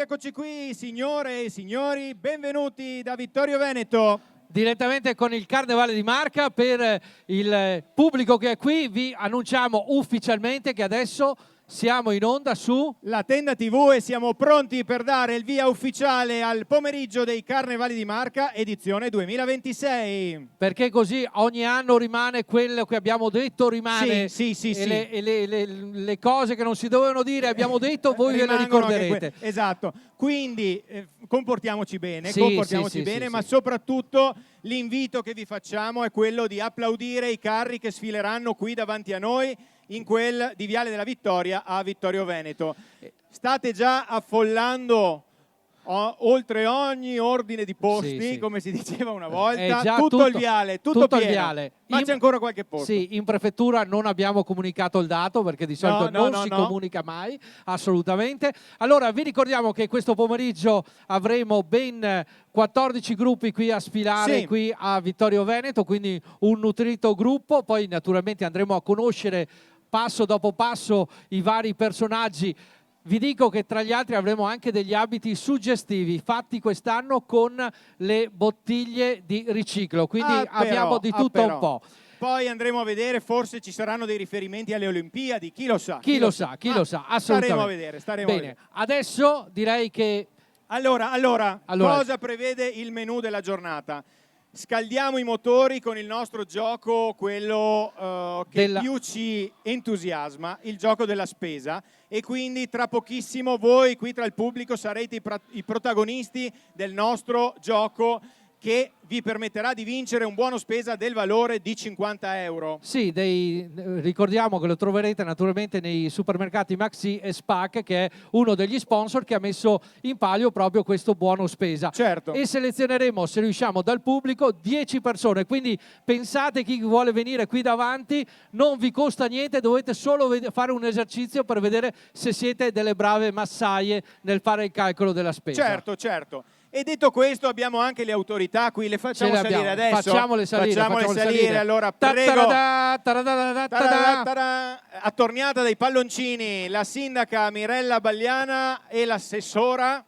Eccoci qui, signore e signori, benvenuti da Vittorio Veneto. Direttamente con il Carnevale di Marca. Per il pubblico che è qui vi annunciamo ufficialmente che adesso siamo in onda su La Tenda TV e siamo pronti per dare il via ufficiale al pomeriggio dei Carnevali di Marca edizione 2026. Perché così ogni anno rimane quello che abbiamo detto, rimane sì. Le cose che non si dovevano dire abbiamo detto, voi ve le ricorderete. Esatto, quindi comportiamoci bene, ma sì. soprattutto l'invito che vi facciamo è quello di applaudire i carri che sfileranno qui davanti a noi in quel di Viale della Vittoria a Vittorio Veneto. State già affollando oltre ogni ordine di posti, come si diceva una volta, tutto il viale, tutto pieno. Il viale. Ma c'è ancora qualche posto. Sì, in prefettura non abbiamo comunicato il dato perché di solito non si comunica mai, assolutamente. Allora vi ricordiamo che questo pomeriggio avremo ben 14 gruppi qui a sfilare qui a Vittorio Veneto, quindi un nutrito gruppo. Poi naturalmente andremo a conoscere passo dopo passo i vari personaggi. Vi dico che tra gli altri avremo anche degli abiti suggestivi fatti quest'anno con le bottiglie di riciclo, quindi abbiamo di tutto un po'. Poi andremo a vedere, forse ci saranno dei riferimenti alle Olimpiadi, chi lo sa. Chi lo sa, assolutamente. Staremo a vedere. Bene, adesso direi che... Allora, cosa prevede il menù della giornata? Scaldiamo i motori con il nostro gioco, quello che più ci entusiasma, il gioco della spesa, e quindi tra pochissimo voi qui tra il pubblico sarete i protagonisti del nostro gioco che vi permetterà di vincere un buono spesa del valore di 50 euro. Sì, ricordiamo che lo troverete naturalmente nei supermercati Maxi e Spac, che è uno degli sponsor che ha messo in palio proprio questo buono spesa. Certo. E selezioneremo, se riusciamo, dal pubblico 10 persone, quindi pensate chi vuole venire qui davanti, non vi costa niente, dovete solo fare un esercizio per vedere se siete delle brave massaie nel fare il calcolo della spesa. Certo. E detto questo abbiamo anche le autorità qui, le facciamo salire adesso? Facciamole salire. Allora prego, attorniata dai palloncini, la sindaca Mirella Bagliana e l'assessora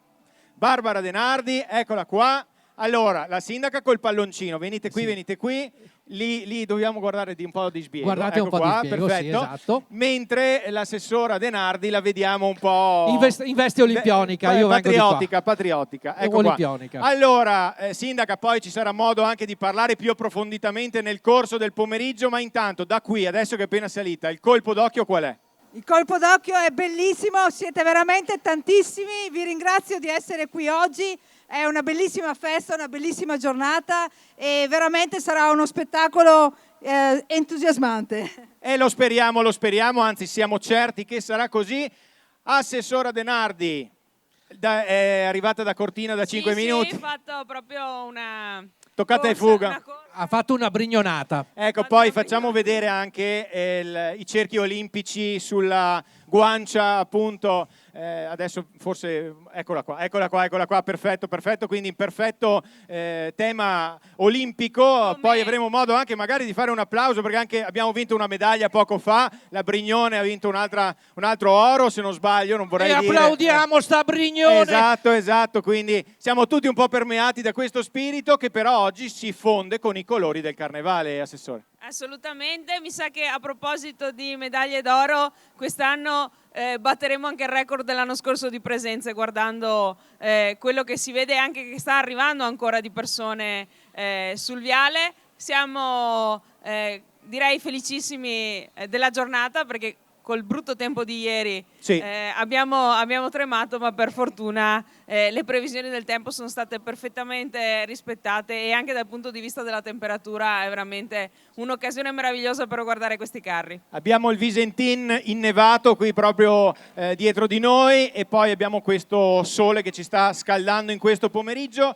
Barbara De Nardi, eccola qua. Allora, la sindaca col palloncino, venite qui. Lì dobbiamo guardare un po' di sbiego. Guardate un po' di sbiego, perfetto. sì, esatto. Mentre l'assessora De Nardi la vediamo un po'... In veste olimpionica, io vengo di qua. Patriottica. Ecco olimpionica. Qua. Allora, sindaca, poi ci sarà modo anche di parlare più approfonditamente nel corso del pomeriggio, ma intanto da qui, adesso che è appena salita, il colpo d'occhio qual è? Il colpo d'occhio è bellissimo, siete veramente tantissimi, vi ringrazio di essere qui oggi. È una bellissima festa, una bellissima giornata e veramente sarà uno spettacolo entusiasmante. E lo speriamo, anzi siamo certi che sarà così. Assessora De Nardi, è arrivata da Cortina da 5 minuti. Sì, ho fatto proprio una toccata e fuga. Ha fatto una brignonata. Ecco, poi facciamo vedere anche i cerchi olimpici sulla guancia, appunto. Adesso forse, eccola qua, perfetto, quindi in perfetto tema olimpico. Poi avremo modo anche magari di fare un applauso, perché anche abbiamo vinto una medaglia poco fa, la Brignone ha vinto un altro oro, se non sbaglio, non vorrei dire. Applaudiamo sta Brignone! Esatto, quindi siamo tutti un po' permeati da questo spirito che però oggi si fonde con i colori del carnevale, Assessore. Assolutamente, mi sa che a proposito di medaglie d'oro, quest'anno batteremo anche il record dell'anno scorso di presenze, guardando quello che si vede anche che sta arrivando ancora di persone sul viale. Siamo direi felicissimi della giornata, perché col brutto tempo di ieri sì. abbiamo tremato, ma per fortuna le previsioni del tempo sono state perfettamente rispettate, e anche dal punto di vista della temperatura è veramente un'occasione meravigliosa per guardare questi carri. Abbiamo il Visentin innevato qui proprio dietro di noi, e poi abbiamo questo sole che ci sta scaldando in questo pomeriggio.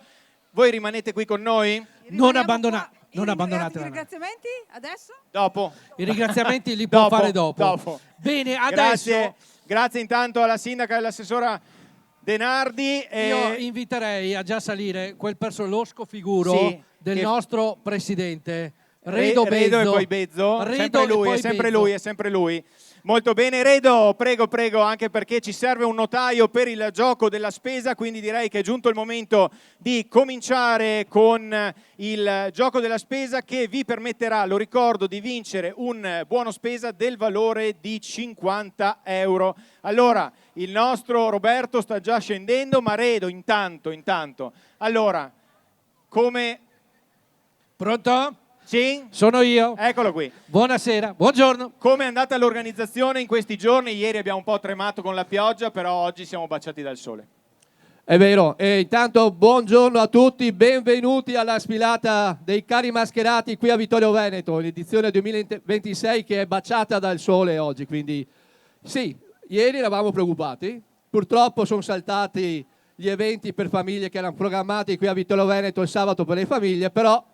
Voi rimanete qui con noi? Non abbandonate. Non abbandonate. I ringraziamenti adesso? Dopo. I ringraziamenti li può fare dopo. Bene, adesso. Grazie intanto alla sindaca e all'assessora Denardi. Io inviterei a già salire quel losco figuro del nostro presidente Redo Bezzo. E poi Bezzo. È sempre lui. Molto bene, Redo, prego, anche perché ci serve un notaio per il gioco della spesa, quindi direi che è giunto il momento di cominciare con il gioco della spesa, che vi permetterà, lo ricordo, di vincere un buono spesa del valore di 50 euro. Allora, il nostro Roberto sta già scendendo, ma Redo intanto. Allora, come... Pronto? Sì? Sono io. Eccolo qui. Buonasera, buongiorno. Come è andata l'organizzazione in questi giorni? Ieri abbiamo un po' tremato con la pioggia, però oggi siamo baciati dal sole. È vero, e intanto buongiorno a tutti, benvenuti alla sfilata dei carri mascherati qui a Vittorio Veneto, l'edizione 2026 che è baciata dal sole oggi, quindi sì, ieri eravamo preoccupati, purtroppo sono saltati gli eventi per famiglie che erano programmati qui a Vittorio Veneto il sabato per le famiglie, però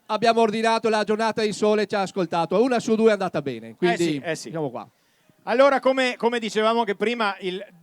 abbiamo ordinato la giornata di sole e ci ha ascoltato. Una su due è andata bene, quindi sì. siamo qua. Allora, come dicevamo che prima,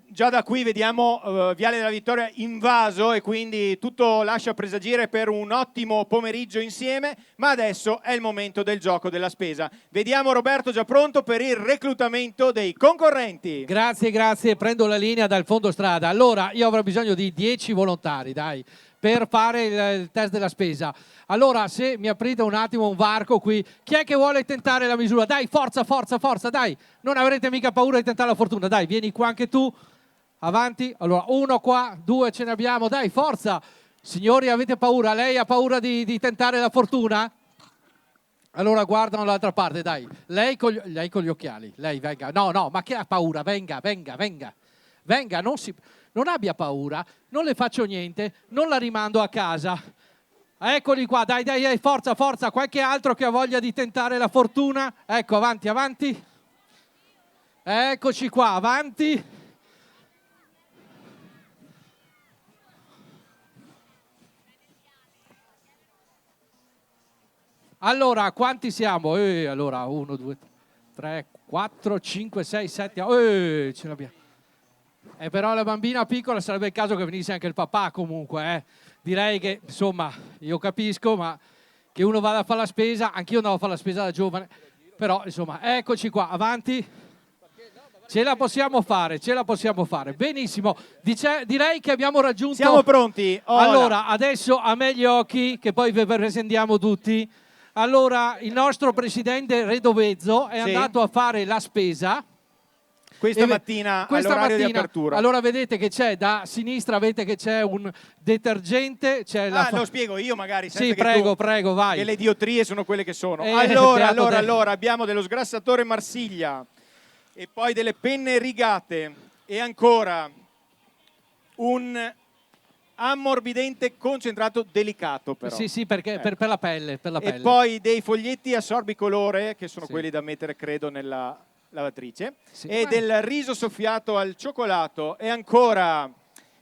già da qui vediamo Viale della Vittoria invaso, e quindi tutto lascia presagire per un ottimo pomeriggio insieme, ma adesso è il momento del gioco della spesa. Vediamo Roberto già pronto per il reclutamento dei concorrenti. Grazie, prendo la linea dal fondo strada. Allora, io avrò bisogno di 10 volontari, dai, per fare il test della spesa. Allora, se mi aprite un attimo un varco qui, chi è che vuole tentare la misura? Dai, forza, dai, non avrete mica paura di tentare la fortuna, dai, vieni qua anche tu, avanti. Allora, 1 qua, 2 ce ne abbiamo, dai, forza. Signori, avete paura? Lei ha paura di tentare la fortuna? Allora guardano dall'altra parte, dai. Lei con gli occhiali, lei venga. No, ma chi ha paura? Venga, non abbia paura, non le faccio niente, non la rimando a casa. Eccoli qua, dai, forza, qualche altro che ha voglia di tentare la fortuna? Ecco, avanti. Eccoci qua, avanti. Allora, quanti siamo? Allora, 1, 2, 3, 4, 5, 6, 7, ce l'abbiamo. Però la bambina piccola sarebbe il caso che venisse anche il papà comunque, Direi che, insomma, io capisco, ma che uno vada a fare la spesa, anch'io andavo a fare la spesa da giovane, però, insomma, eccoci qua, avanti. Ce la possiamo fare. Benissimo, direi che abbiamo raggiunto... Siamo pronti. Allora, adesso a me gli occhi, che poi vi presentiamo tutti. Allora, il nostro presidente Redo Bezzo è andato a fare la spesa. Questa mattina all'orario di apertura. Allora vedete che c'è da sinistra, vedete che c'è un detergente. Lo spiego io magari. Sì, prego, vai. Che le diottrie sono quelle che sono. Allora, abbiamo dello sgrassatore Marsiglia, e poi delle penne rigate, e ancora un ammorbidente concentrato delicato, però. Sì, perché per la pelle. E poi dei foglietti assorbicolore, che sono quelli da mettere, credo, nella lavatrice, e del riso soffiato al cioccolato, e ancora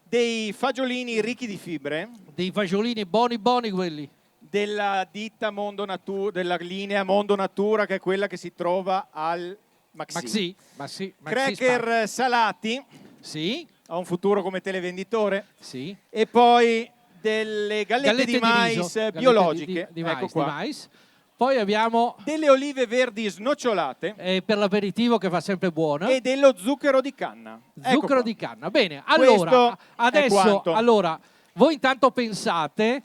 dei fagiolini ricchi di fibre. Dei fagiolini buoni quelli. della ditta Mondo Natura, della linea Mondo Natura, che è quella che si trova al Maxi. Maxi Cracker salati, sì, ha un futuro come televenditore, sì. e poi delle gallette di mais riso, biologiche, di ecco mais, qua. di mais. Poi abbiamo Delle olive verdi snocciolate per l'aperitivo, che fa sempre buono, e dello zucchero di canna. Ecco zucchero qua. di canna. Bene, Questo allora è adesso quanto. voi intanto pensate,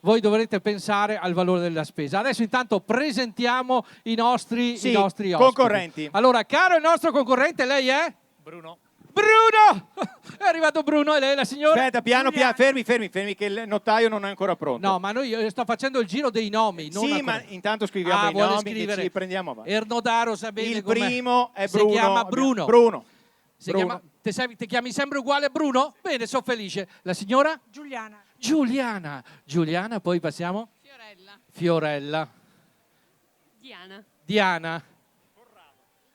voi dovrete pensare al valore della spesa. Adesso intanto presentiamo i nostri ospiti. concorrenti. Allora, caro il nostro concorrente, lei è? Bruno. Bruno! È arrivato Bruno, e lei la signora? Aspetta, piano, fermi, che il notaio non è ancora pronto. No, ma io sto facendo il giro dei nomi. Non sì, ancora. ma intanto scriviamo i vuole nomi scrivere. che ci prendiamo avanti. Ernodaro sa bene Il com'è. primo è Bruno. Si chiama Bruno. Bruno. Ti chiami sempre uguale Bruno? Bene, sono felice. La signora? Giuliana, poi passiamo? Fiorella. Diana.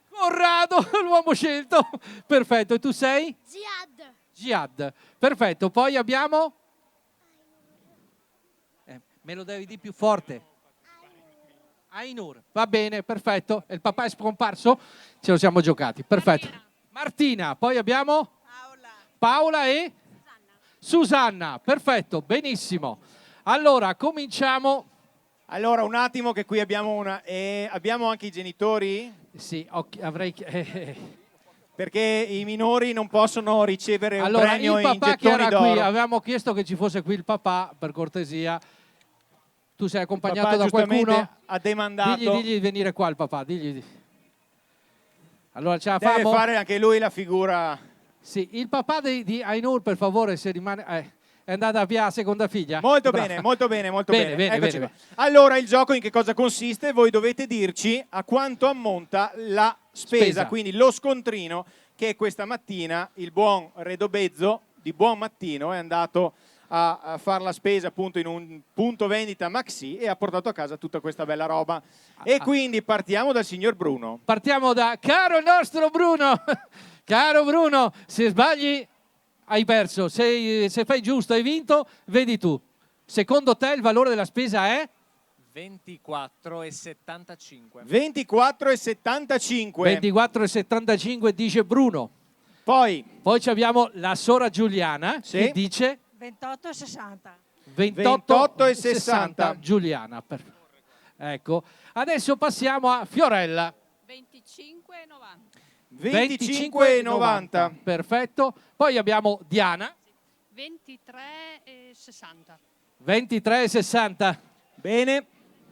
Corrado, l'uomo scelto. Perfetto, e tu sei? Ziad. Perfetto, poi abbiamo? Me lo devi di più forte. Ainur. Va bene, perfetto. E il papà è scomparso? Ce lo siamo giocati, perfetto. Martina, poi abbiamo? Paola e? Susanna, perfetto, benissimo. Allora, cominciamo. Allora, un attimo che qui abbiamo abbiamo anche i genitori? Sì, avrei... Perché i minori non possono ricevere un premio il in papà che gettoni era d'oro. qui, avevamo chiesto che ci fosse qui il papà, per cortesia. Tu sei accompagnato Papà da qualcuno? ha demandato. Digli di venire qua il papà, digli. Allora ce la Deve famo? fare anche lui la figura. Sì, il papà di Ainur, per favore, se rimane... è andata via la seconda figlia? Molto Brava. bene, molto bene, molto bene. Eccoci bene. qua. Allora, il gioco in che cosa consiste? Voi dovete dirci a quanto ammonta la spesa. Quindi lo scontrino che questa mattina il buon Redobezzo di buon mattino è andato a fare la spesa appunto in un punto vendita Maxi e ha portato a casa tutta questa bella roba. E quindi partiamo dal signor Bruno. Partiamo da caro il nostro Bruno. Caro Bruno, se sbagli hai perso, se fai giusto hai vinto, vedi tu. Secondo te il valore della spesa è? 24,75. 24,75. 24,75 dice Bruno. Poi abbiamo la sora Giuliana che dice 28,60. 28,60 Giuliana. Ecco, adesso passiamo a Fiorella. 25,90. Perfetto. Poi abbiamo Diana. 23,60. 23,60. Bene.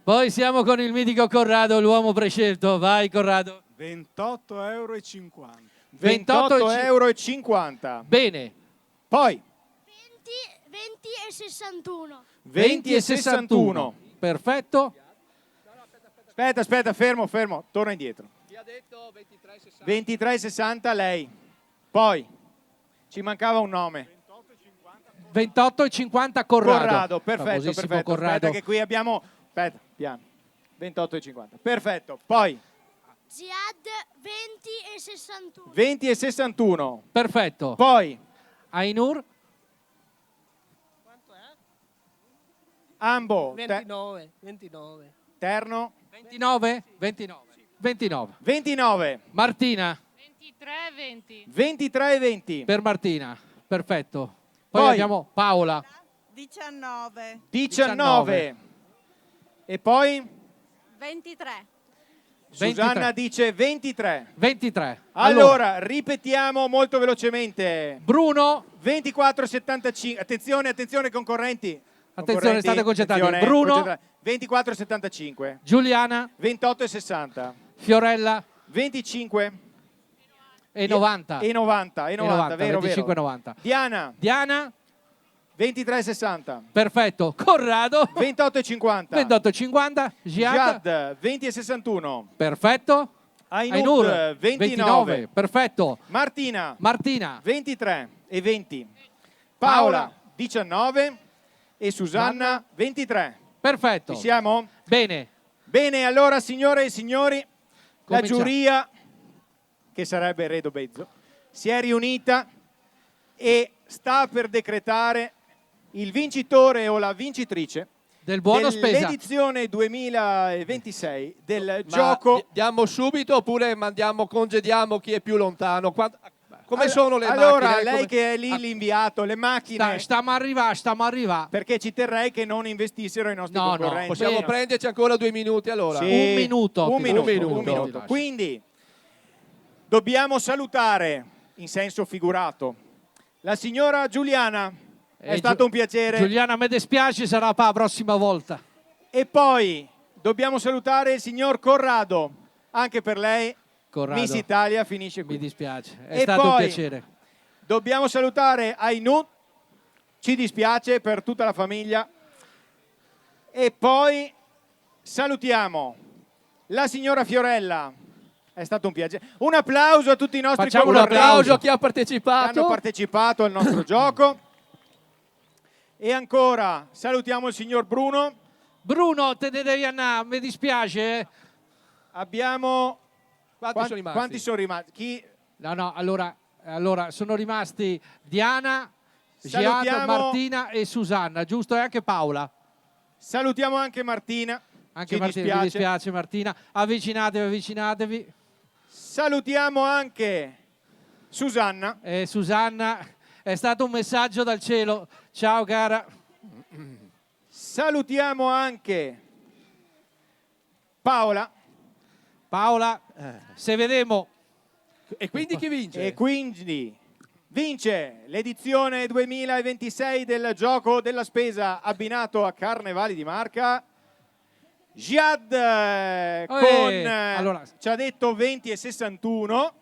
Poi siamo con il mitico Corrado, l'uomo prescelto. Vai Corrado. 28,50 €. 28,50 €. Bene. Poi 20,61. 20,61. Perfetto. Aspetta, fermo, torna indietro. Chi ha detto 23,60? 23,60 lei. Poi ci mancava un nome. 28,50 Corrado. Corrado, perfetto. Corrado. Aspetta che qui abbiamo... Aspetta, piano. 28,50. Perfetto. Poi Ziad 20,61. 20,61. Perfetto. Poi Ainur. Ambo. 29. Terno. 29. 29. Martina. 23,20. 23,20. Per Martina. Perfetto. Poi Poi abbiamo Paola. 19. E poi 23. Susanna dice 23. 23. Allora, ripetiamo molto velocemente. Bruno. 24,75. Attenzione concorrenti. Attenzione, state concentrati. Attenzione, Bruno. 24,75. Giuliana. 28,60. Fiorella. 25. E 90. E 90, vero, 25,90. Diana. 23,60. Perfetto. Corrado. 28,50. 28,50. Jad 20,61. Perfetto. Ainur 29. Perfetto. Martina 23,20. Paola 19 e Susanna 23. Perfetto. Ci siamo? Bene. Bene, allora signore e signori, la Cominciamo. giuria, che sarebbe Redobezzo, si è riunita e sta per decretare il vincitore o la vincitrice del buono spesa. Dell'edizione 2026 del gioco. Diamo subito oppure congediamo chi è più lontano? Come sono le allora, macchine? lei che è lì l'inviato, le macchine... Stiamo arrivando. Perché ci terrei che non investissero i nostri concorrenti. Possiamo prenderci ancora 2 minuti allora? Sì, un minuto. Un minuto. Quindi dobbiamo salutare, in senso figurato, la signora Giuliana. È stato un piacere. Giuliana, a me dispiace, sarà per la prossima volta. E poi dobbiamo salutare il signor Corrado. Anche per lei Corrado, Miss Italia finisce qui. Mi dispiace, è stato un piacere. Dobbiamo salutare Ainut, ci dispiace per tutta la famiglia. E poi salutiamo la signora Fiorella. È stato un piacere. Un applauso a tutti i nostri Facciamo un applauso a chi ha partecipato. Che hanno partecipato al nostro gioco. E ancora salutiamo il signor Bruno. Bruno, te ne devi andare, mi dispiace. Abbiamo... Quanti sono rimasti? Chi... No, allora sono rimasti Diana, Gian, Martina e Susanna, giusto? E anche Paola. Salutiamo anche Martina. Anche Martina, mi dispiace Martina. Avvicinatevi. Salutiamo anche Susanna. Susanna, è stato un messaggio dal cielo. Ciao cara. Salutiamo anche Paola. Se vedemo. E quindi chi vince? E quindi vince l'edizione 2026 del gioco della spesa abbinato a Carnevali di Marca. Jihad allora, ci ha detto 20 e 61.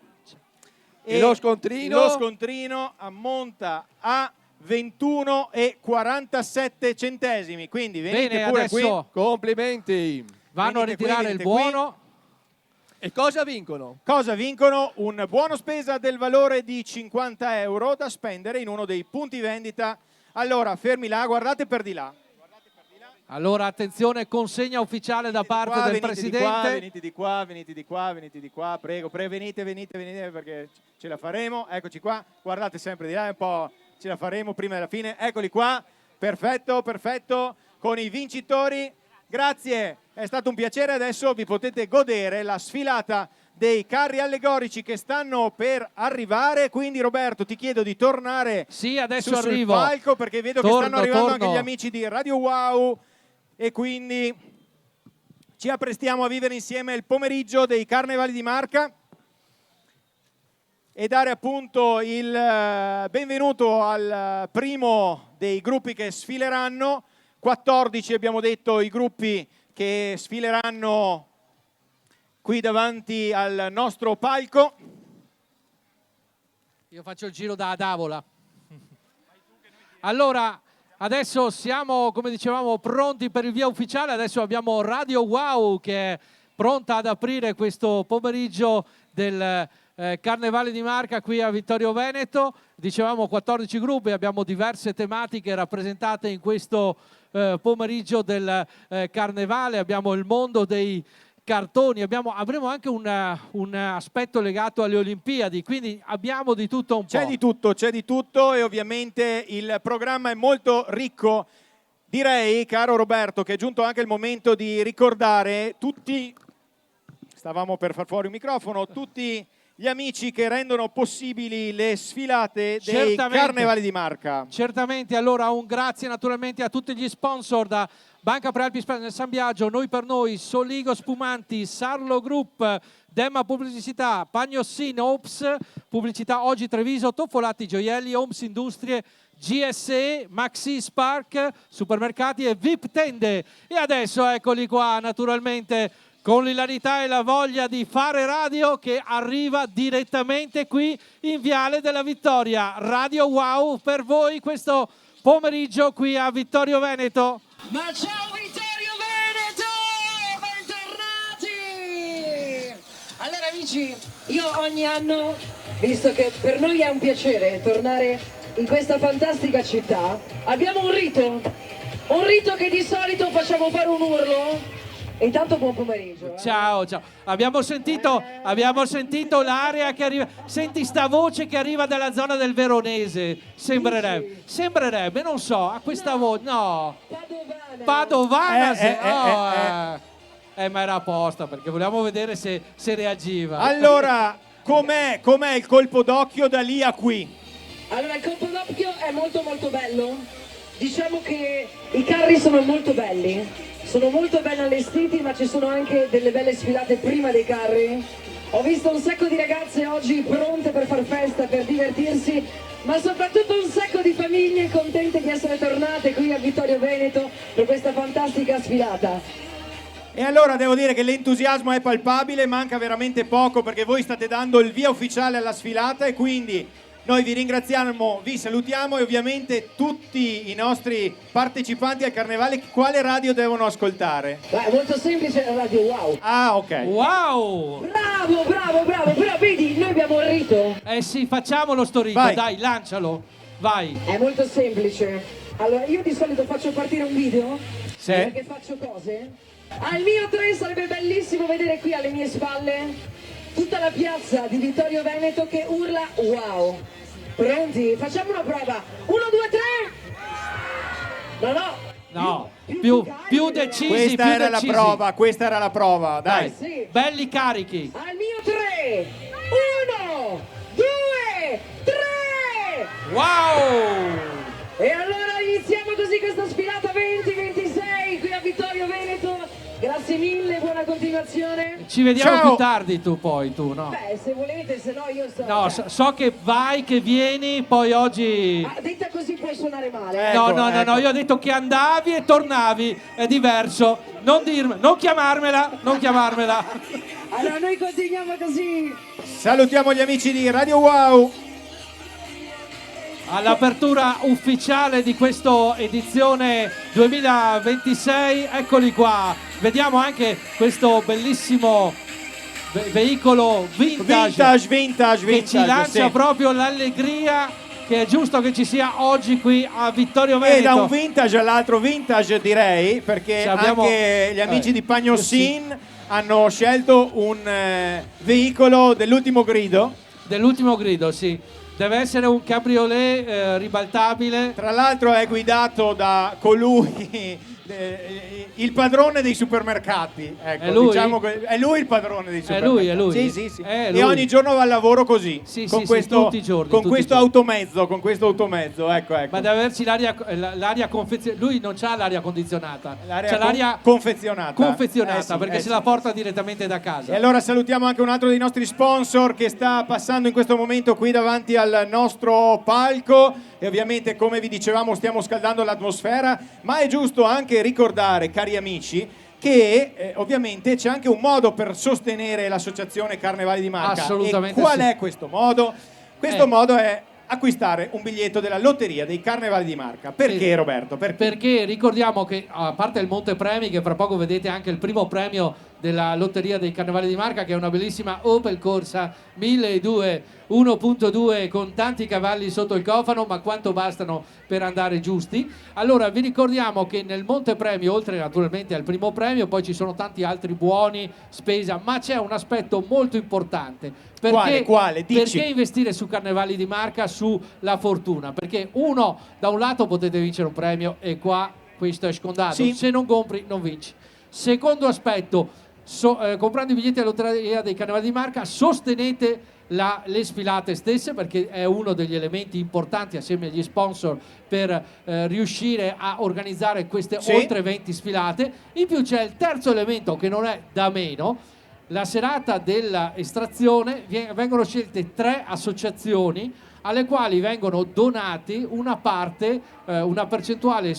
E lo scontrino ammonta a 21 e 47 centesimi. Quindi venite bene, pure adesso qui. Complimenti. Vanno a ritirare il buono. Qui. E cosa vincono? Cosa vincono? Un buono spesa del valore di 50 euro da spendere in uno dei punti vendita. Allora, fermi là, guardate per di là. Allora, attenzione, consegna ufficiale da parte del Presidente. Venite di qua, prego, venite perché ce la faremo. Eccoci qua, guardate sempre di là, un po' ce la faremo prima della fine. Eccoli qua, perfetto, con i vincitori. Grazie, è stato un piacere. Adesso vi potete godere la sfilata dei carri allegorici che stanno per arrivare. Quindi Roberto, ti chiedo di tornare adesso sul palco, perché vedo che stanno arrivando anche gli amici di Radio Wow, e quindi ci apprestiamo a vivere insieme il pomeriggio dei Carnevali di Marca e dare appunto il benvenuto al primo dei gruppi che sfileranno. 14 abbiamo detto i gruppi che sfileranno qui davanti al nostro palco. Io faccio il giro da tavola. Allora, adesso siamo, come dicevamo, pronti per il via ufficiale. Adesso abbiamo Radio Wow che è pronta ad aprire questo pomeriggio del Carnevale di Marca qui a Vittorio Veneto. Dicevamo 14 gruppi, abbiamo diverse tematiche rappresentate in questo pomeriggio del Carnevale. Abbiamo il mondo dei cartoni, avremo anche un aspetto legato alle Olimpiadi, quindi abbiamo di tutto un po'. C'è di tutto e ovviamente il programma è molto ricco. Direi, caro Roberto, che è giunto anche il momento di ricordare tutti, stavamo per far fuori il microfono, tutti gli amici che rendono possibili le sfilate dei Carnevali di Marca. Certamente, allora un grazie naturalmente a tutti gli sponsor, da Banca Prealpi San Biagio, Noi per Noi, Soligo Spumanti, Sarlo Group, Demma Pubblicità, Pagnossin, Ops, Pubblicità Oggi Treviso, Toffolatti Gioielli, Oms Industrie, GSE, Maxi Spark, Supermercati e VIP Tende. E adesso eccoli qua, naturalmente, con l'ilarità e la voglia di fare radio, che arriva direttamente qui in Viale della Vittoria. Radio Wow per voi questo pomeriggio qui a Vittorio Veneto. Ma ciao Vittorio Veneto, bentornati! Allora amici, io ogni anno, visto che per noi è un piacere tornare in questa fantastica città, abbiamo un rito che di solito facciamo fare un urlo E intanto buon pomeriggio. Ciao, ciao. Abbiamo sentito l'area che arriva. Senti sta voce che arriva dalla zona del Veronese. Sembrerebbe, non so, a questa voce. No. Padovana. Ma era apposta perché volevamo vedere se reagiva. Allora, com'è il colpo d'occhio da lì a qui? Allora, il colpo d'occhio è molto molto bello. Diciamo che i carri sono molto belli, sono molto ben allestiti, ma ci sono anche delle belle sfilate prima dei carri. Ho visto un sacco di ragazze oggi pronte per far festa, per divertirsi, ma soprattutto un sacco di famiglie contente di essere tornate qui a Vittorio Veneto per questa fantastica sfilata. E allora devo dire che l'entusiasmo è palpabile, manca veramente poco perché voi state dando il via ufficiale alla sfilata e quindi noi vi ringraziamo, vi salutiamo e ovviamente tutti i nostri partecipanti al carnevale quale radio devono ascoltare? Beh, è molto semplice, la radio Wow. Ah, ok. Wow! Bravo, però vedi, noi abbiamo il rito. Eh sì, facciamolo sto rito, Vai. dai, lancialo. Vai. È molto semplice. Allora, io di solito faccio partire un video, Sì. perché faccio cose. Al mio 3 sarebbe bellissimo vedere qui alle mie spalle tutta la piazza di Vittorio Veneto che urla wow. Pronti? Facciamo una prova. 1, 2, 3. No, più più decisi, Questa più era decisi. questa era la prova, dai. Sì. Belli carichi. Al mio 3. 1, 2, 3. Wow! E allora iniziamo così questa sfilata 2026 qui a Vittorio Veneto. Grazie mille, buona continuazione. Ci vediamo Ciao. più tardi tu, no? Beh, se volete, se no io sto... No, so che vai, che vieni, poi oggi... Ah, detta così può suonare male. Ecco, No, ecco. io ho detto che andavi e tornavi, è diverso. Non chiamarmela. Allora noi continuiamo così. Salutiamo gli amici di Radio Wow. All'apertura ufficiale di questa edizione 2026, eccoli qua. Vediamo anche questo bellissimo veicolo vintage che ci lancia sì. proprio l'allegria che è giusto che ci sia oggi qui a Vittorio Veneto. E da un vintage all'altro vintage direi, perché anche gli amici di Pagnosin hanno scelto un veicolo dell'ultimo grido. Dell'ultimo grido, sì. Deve essere un cabriolet ribaltabile. Tra l'altro è guidato da colui, il padrone dei supermercati. Ecco, È lui? diciamo è lui il padrone dei supermercati. È lui? Sì. È E lui. ogni giorno va al lavoro così, Sì, con sì, questo, tutti i giorni, con tutti questo i giorni. automezzo, ecco. Ma deve averci l'aria confezionata. Lui non c'ha l'aria condizionata, c'ha l'aria confezionata. confezionata, Sì, perché se sì. la porta direttamente da casa. E allora salutiamo anche un altro dei nostri sponsor che sta passando in questo momento qui davanti al nostro palco e ovviamente, come vi dicevamo, stiamo scaldando l'atmosfera, ma è giusto anche ricordare, cari amici, che ovviamente c'è anche un modo per sostenere l'associazione Carnevali di Marca. Assolutamente E qual sì. è questo modo? Questo modo è acquistare un biglietto della lotteria dei Carnevali di Marca. Perché, Sì. Roberto? Perché ricordiamo che, a parte il montepremi, che fra poco vedete anche il primo premio della lotteria dei Carnevali di Marca, che è una bellissima Opel Corsa 1200 1.2 con tanti cavalli sotto il cofano, ma quanto bastano per andare giusti. Allora vi ricordiamo che nel montepremio, oltre naturalmente al primo premio, poi ci sono tanti altri buoni spesa, ma c'è un aspetto molto importante. Quale? Dici. Perché investire su Carnevali di Marca, sulla fortuna? Perché uno, da un lato potete vincere un premio e qua questo è scontato, Sì. se non compri non vinci. Secondo aspetto, comprando i biglietti alla lotteria dei Carnevali di Marca sostenete le sfilate stesse, perché è uno degli elementi importanti assieme agli sponsor per riuscire a organizzare queste oltre 20 sfilate. In più c'è il terzo elemento che non è da meno: la serata dell'estrazione. Vengono scelte 3 associazioni alle quali vengono donati una parte, una percentuale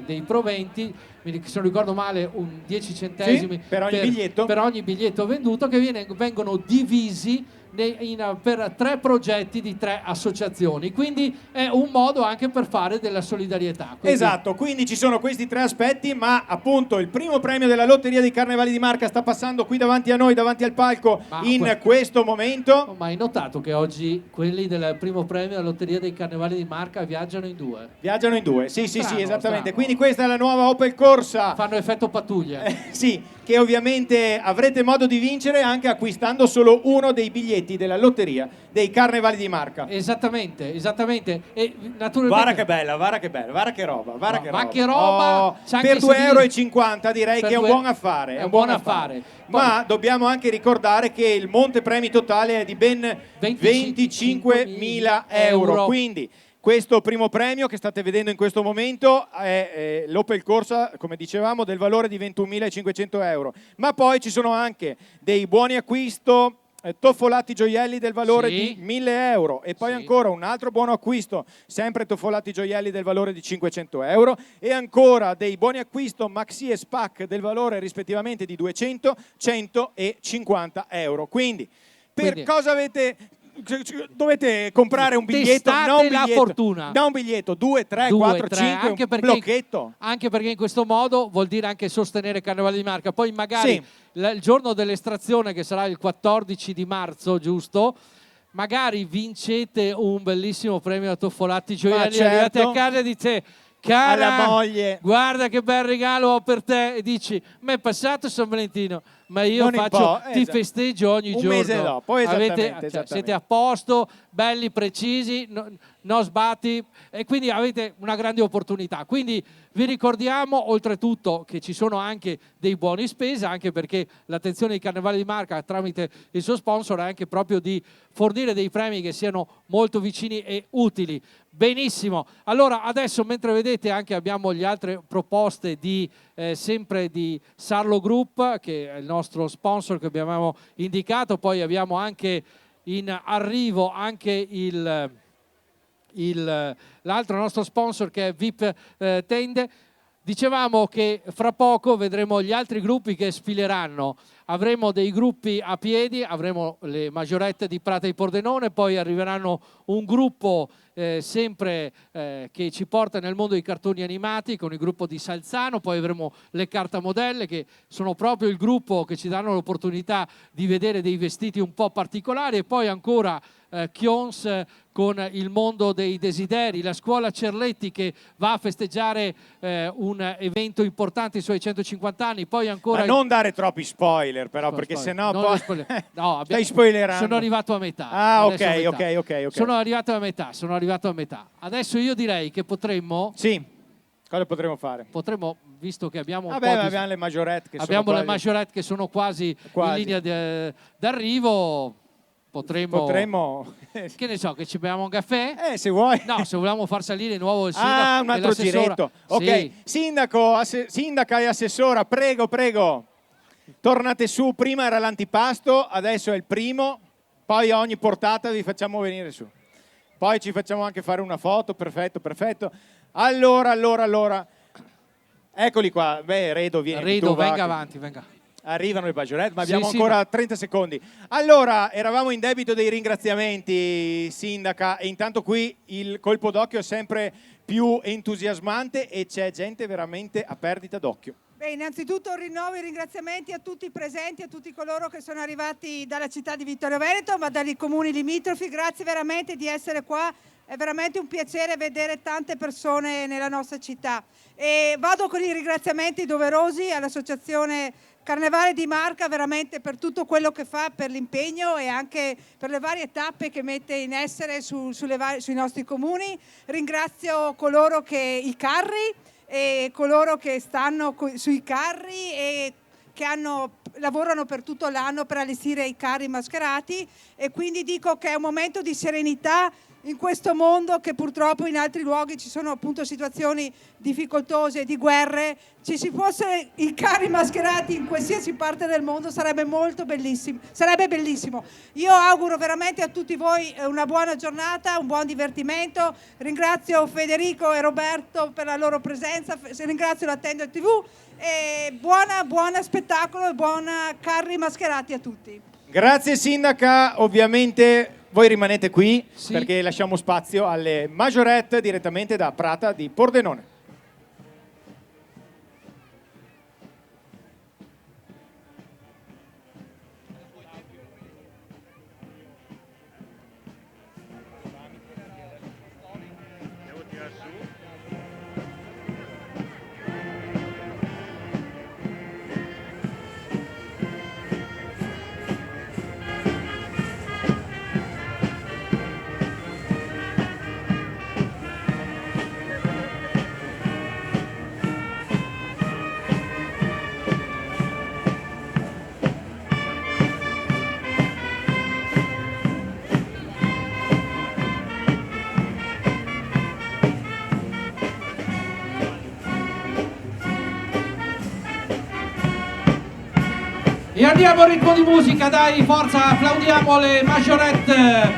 dei proventi, se non ricordo male un 10 centesimi per ogni biglietto venduto, che vengono divisi per 3 progetti di 3 associazioni. Quindi è un modo anche per fare della solidarietà. Esatto, quindi ci sono questi 3 aspetti, ma appunto il primo premio della lotteria dei Carnevali di Marca sta passando qui davanti a noi, davanti al palco questo momento. Ma hai notato che oggi quelli del primo premio della lotteria dei Carnevali di Marca viaggiano in 2? Viaggiano in 2, sì, Strano, esattamente. strano. Quindi questa è la nuova Opel Corsa corsa. Fanno effetto pattuglia. Sì, che ovviamente avrete modo di vincere anche acquistando solo uno dei biglietti della lotteria dei Carnevali di Marca. Esattamente. E naturalmente... Guarda che bella, guarda che roba. Ma che roba! Oh, per 2,50 € direi che è un buon affare. È un buon affare. Ma dobbiamo anche ricordare che il monte premi totale è di ben 25.000 euro. Quindi questo primo premio che state vedendo in questo momento è l'Opel Corsa, come dicevamo, del valore di 21.500 euro. Ma poi ci sono anche dei buoni acquisto Toffolatti Gioielli del valore di 1.000 euro e poi ancora un altro buono acquisto, sempre Toffolatti Gioielli del valore di 500 euro e ancora dei buoni acquisto Maxi e Spac del valore rispettivamente di 200, 100 e 50 euro. Quindi cosa dovete comprare un biglietto, non un biglietto, 2, 3, 4, 5, un blocchetto. Anche perché in questo modo vuol dire anche sostenere Carnevale di Marca. Poi magari il giorno dell'estrazione, che sarà il 14 di marzo, giusto? Magari vincete un bellissimo premio a Toffolatti Gioielli, arrivate a casa e dite: cara, alla moglie, guarda che bel regalo ho per te, e dici: mi è passato San Valentino, ma io ti festeggio ogni giorno. Un mese dopo, esattamente. Siete a posto, belli, precisi, no sbatti, e quindi avete una grande opportunità. Quindi vi ricordiamo oltretutto che ci sono anche dei buoni spesa, anche perché l'attenzione di Carnevale di Marca tramite il suo sponsor è anche proprio di fornire dei premi che siano molto vicini e utili. Benissimo, allora adesso mentre vedete anche abbiamo le altre proposte di sempre di Sarlo Group, che è il nostro sponsor che abbiamo indicato, poi abbiamo anche in arrivo anche l'altro nostro sponsor che è VIP Tende. Dicevamo che fra poco vedremo gli altri gruppi che sfileranno. Avremo dei gruppi a piedi, avremo le Majorette di Prata di Pordenone, poi arriveranno un gruppo sempre che ci porta nel mondo dei cartoni animati con il gruppo di Salzano, poi avremo le Cartamodelle che sono proprio il gruppo che ci danno l'opportunità di vedere dei vestiti un po' particolari, e poi ancora Chions con il mondo dei desideri, la scuola Cerletti che va a festeggiare un evento importante, i suoi 150 anni, poi ancora... Ma non dare troppi spoiler però, perché sennò poi... stai spoilerando. Sono arrivato a metà. Ah, ok. Sono arrivato a metà. Adesso io direi che potremmo... Sì, cosa potremmo fare? Potremmo, visto che abbiamo abbiamo le Majorette che sono quasi in linea d'arrivo. Potremmo che ne so, che ci beviamo un caffè? Se vuoi. No, se vogliamo far salire di nuovo il sindaco. Un altro giretto. Ok, sì. Sindaca e assessora, prego. Tornate su, prima era l'antipasto, adesso è il primo, poi a ogni portata vi facciamo venire su. Poi ci facciamo anche fare una foto, perfetto. Allora. Eccoli qua. Redo, vieni. Redo, venga avanti. Arrivano le Majorette, ma abbiamo ancora 30 secondi. Allora, eravamo in debito dei ringraziamenti, sindaca, e intanto qui il colpo d'occhio è sempre più entusiasmante e c'è gente veramente a perdita d'occhio. Innanzitutto rinnovo i ringraziamenti a tutti i presenti, a tutti coloro che sono arrivati dalla città di Vittorio Veneto, ma dai comuni limitrofi. Grazie veramente di essere qua. È veramente un piacere vedere tante persone nella nostra città. E vado con i ringraziamenti doverosi all'associazione Carnevale di Marca, veramente per tutto quello che fa, per l'impegno e anche per le varie tappe che mette in essere sui nostri comuni. Ringrazio coloro che i carri e coloro che stanno sui carri e che lavorano per tutto l'anno per allestire i carri mascherati, e quindi dico che è un momento di serenità in questo mondo, che purtroppo in altri luoghi ci sono appunto situazioni difficoltose, di guerre. Ci si fosse i carri mascherati in qualsiasi parte del mondo sarebbe bellissimo. Io auguro veramente a tutti voi una buona giornata, un buon divertimento. Ringrazio Federico e Roberto per la loro presenza, ringrazio la Tenda TV e buona spettacolo e buona carri mascherati a tutti. Grazie sindaca, ovviamente voi rimanete qui perché lasciamo spazio alle Majorette direttamente da Prata di Pordenone. Prendiamo il ritmo di musica, dai, forza, applaudiamo le Majorette,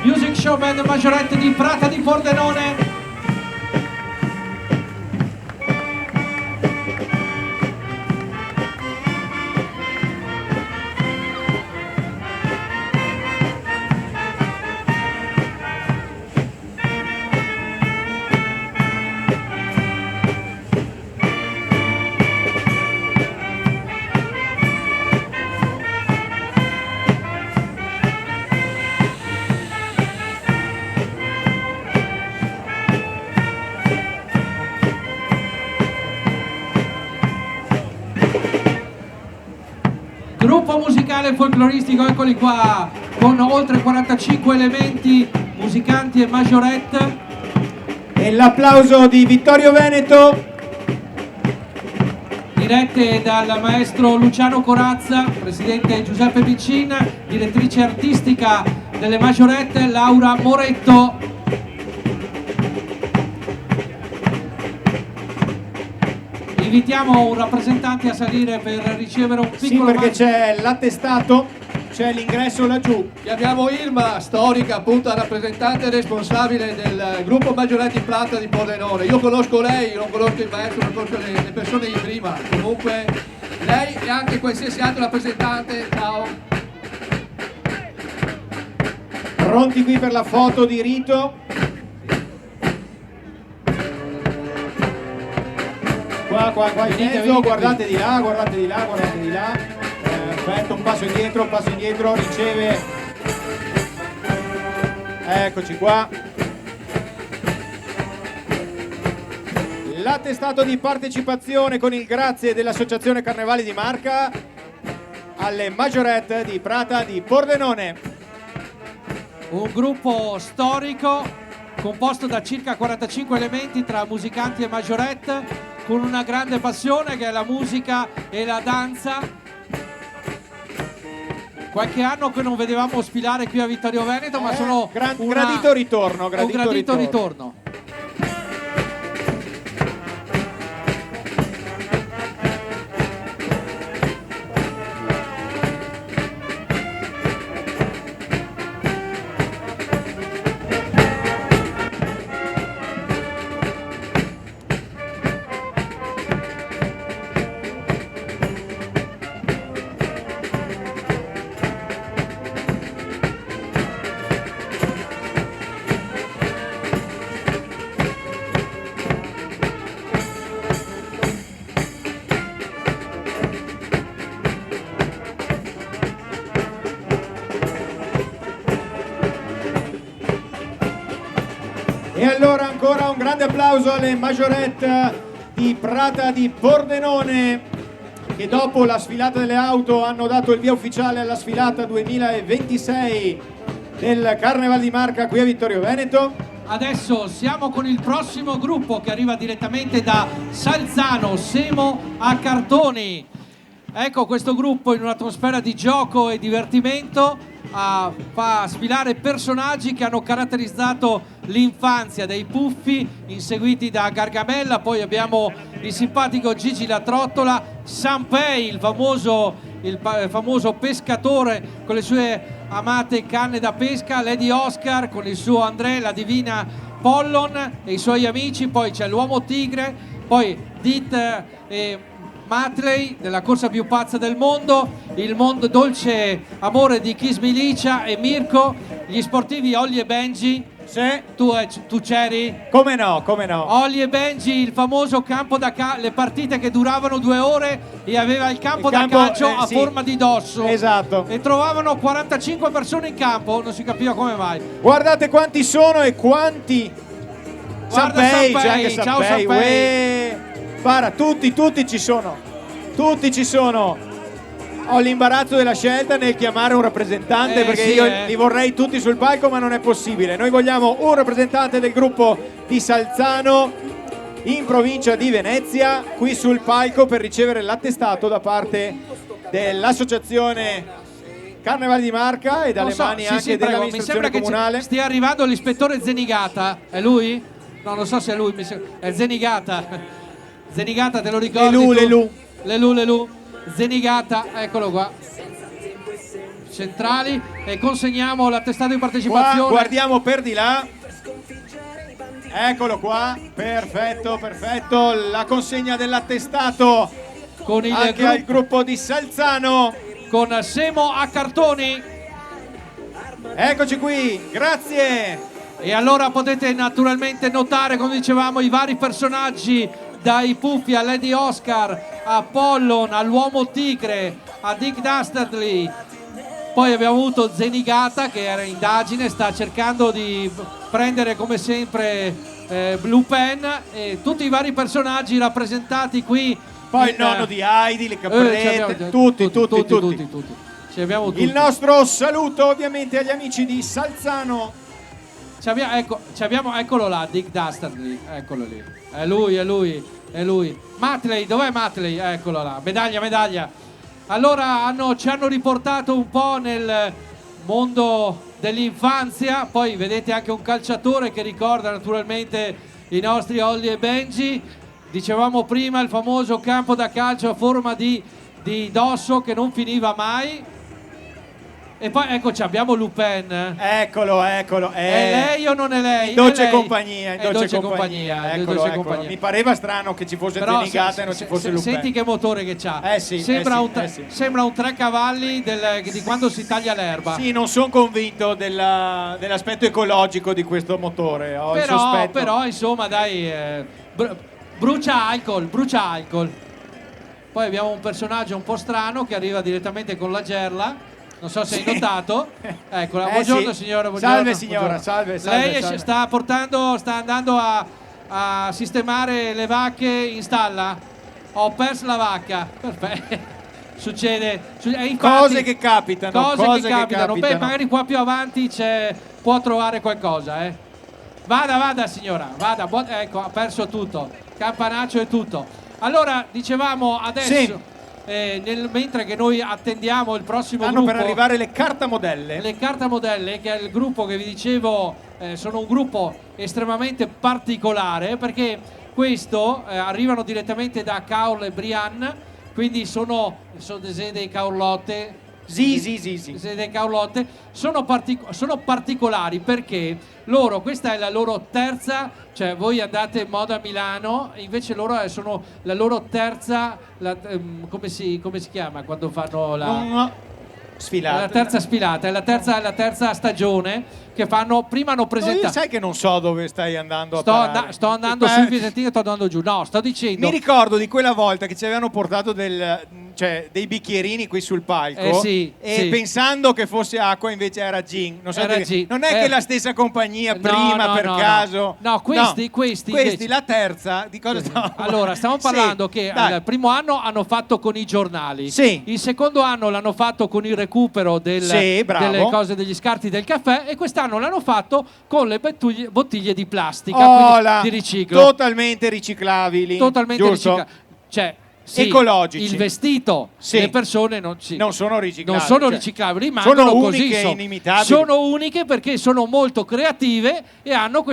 Music Show Band Majorette di Prata di Pordenone. Gruppo musicale folcloristico, eccoli qua, con oltre 45 elementi, musicanti e Majorette. E l'applauso di Vittorio Veneto. Dirette dal maestro Luciano Corazza, presidente Giuseppe Piccin, direttrice artistica delle Majorette Laura Moretto. Invitiamo un rappresentante a salire per ricevere un piccolo... Sì, perché c'è l'attestato, c'è l'ingresso laggiù. E abbiamo Irma, storica, appunto, rappresentante responsabile del gruppo Majorette di Prata di Pordenone. Io conosco lei, non conosco il maestro, non conosco le persone di prima. Comunque lei e anche qualsiasi altro rappresentante, ciao. Pronti qui per la foto di rito? Qua in mezzo, guardate di là, guardate di là, guardate di là. Perfetto, un passo indietro, riceve. Eccoci qua. L'attestato di partecipazione con il grazie dell'Associazione Carnevali di Marca alle Majorette di Prata di Pordenone. Un gruppo storico composto da circa 45 elementi tra musicanti e Majorette, con una grande passione che è la musica e la danza. Qualche anno che non vedevamo sfilare qui a Vittorio Veneto, ma sono gradito ritorno. Un gradito ritorno. E allora ancora un grande applauso alle Majorette di Prata di Pordenone, che dopo la sfilata delle auto hanno dato il via ufficiale alla sfilata 2026 del Carneval di Marca qui a Vittorio Veneto. Adesso siamo con il prossimo gruppo che arriva direttamente da Salzano, Semo a Cartoni. Ecco, questo gruppo in un'atmosfera di gioco e divertimento fa sfilare personaggi che hanno caratterizzato l'infanzia, dei Puffi inseguiti da Gargamella, poi abbiamo il simpatico Gigi la Trottola, Sanpei, il famoso pescatore con le sue amate canne da pesca, Lady Oscar con il suo André, la divina Pollon e i suoi amici, poi c'è l'uomo tigre, poi Dit e Matley della corsa più pazza del mondo, il mondo dolce amore di Kiss Milicia e Mirko, gli sportivi Olli e Benji. Sì. Tu c'eri? Come no, come no. Olli e Benji, il famoso campo da le partite che duravano 2 ore e aveva il campo da calcio a sì, forma di dosso. Esatto. E trovavano 45 persone in campo, non si capiva come mai. Guardate quanti sono e quanti. Sanpei, c'è anche ciao Sanpei. Sanpei. Guarda, tutti ci sono. Tutti ci sono. Ho l'imbarazzo della scelta nel chiamare un rappresentante perché io li vorrei tutti sul palco, ma non è possibile. Noi vogliamo un rappresentante del gruppo di Salzano in provincia di Venezia qui sul palco per ricevere l'attestato da parte dell'associazione Carnevali di Marca e dalle mani anche dell'amministrazione comunale. Stia arrivando l'ispettore Zenigata, è lui? No, non so se è lui, è Zenigata. Zenigata, te lo ricordi? Lelu. Zenigata, eccolo qua. centrali e consegniamo l'attestato di partecipazione. Qua, guardiamo per di là. Eccolo qua, perfetto, perfetto. La consegna dell'attestato con il anche al gruppo di Salzano. Con Semo a cartoni. Eccoci qui, grazie. E allora potete naturalmente notare, come dicevamo, i vari personaggi, dai Puffi a Lady Oscar, a Pollon, all'Uomo Tigre, a Dick Dastardly. Poi abbiamo avuto Zenigata che era in indagine, sta cercando di prendere come sempre Blue Pen, e tutti i vari personaggi rappresentati qui. Poi il nonno di Heidi, le caprette, tutti. Ci abbiamo tutti. Il nostro saluto ovviamente agli amici di Salzano. Eccolo là, Dick Dastardly, eccolo lì. È lui. Matley, dov'è Matley? Eccolo là, medaglia. Allora ci hanno riportato un po' nel mondo dell'infanzia, poi vedete anche un calciatore che ricorda naturalmente i nostri Ollie e Benji. Dicevamo prima il famoso campo da calcio a forma di dosso che non finiva mai. E poi eccoci, abbiamo Lupin. Eccolo. È lei o non è lei? In dolce compagnia. Eccolo. Mi pareva strano che ci fosse Zenigata e non ci fosse Lupin. Senti che motore che c'ha. Sembra un 3 cavalli di quando si taglia l'erba. Sì, non sono convinto dell'aspetto ecologico di questo motore. Ho il sospetto. Però insomma dai, brucia alcol. Poi abbiamo un personaggio un po' strano che arriva direttamente con la gerla. Non so se hai notato. Eccola, buongiorno sì. signora. Buongiorno, salve signora, buongiorno. salve. Lei sta andando a sistemare le vacche in stalla. Ho perso la vacca. Perfetto. Succede. Infatti, cose che capitano. Beh, magari qua più avanti può trovare qualcosa. Vada signora, vada. Ecco, ha perso tutto. Campanaccio e tutto. Allora, dicevamo adesso. Sì. Mentre che noi attendiamo il prossimo Stanno gruppo, per arrivare le cartamodelle. Le cartamodelle, che è il gruppo che vi dicevo, sono un gruppo estremamente particolare, perché arrivano direttamente da Caorle e Brianne, quindi sono dei Caorlotte. Sì. Dei Caorlotte sono particolari perché questa è la loro terza, cioè voi andate in moda a Milano, invece loro sono la loro terza, come si chiama quando fanno sfilata? La terza sfilata, è la terza stagione che fanno. Prima hanno presentato. Io sai che non so dove stai andando sto andando sui Visentini e sto andando giù. No, sto dicendo. Mi ricordo di quella volta che ci avevano portato dei bicchierini qui sul palco pensando che fosse acqua, invece era gin. Non è che la stessa compagnia caso. No, questi la terza di cosa stavamo? Allora, stiamo parlando che il primo anno hanno fatto con i giornali. Il secondo anno l'hanno fatto con il recupero delle cose, degli scarti del caffè, e quest'anno l'hanno fatto con le bottiglie di plastica, di riciclo. Totalmente riciclabili. Cioè, ecologici. Il vestito, le persone non sono riciclabili, ma sono uniche e inimitabili. Sono uniche perché sono molto creative e hanno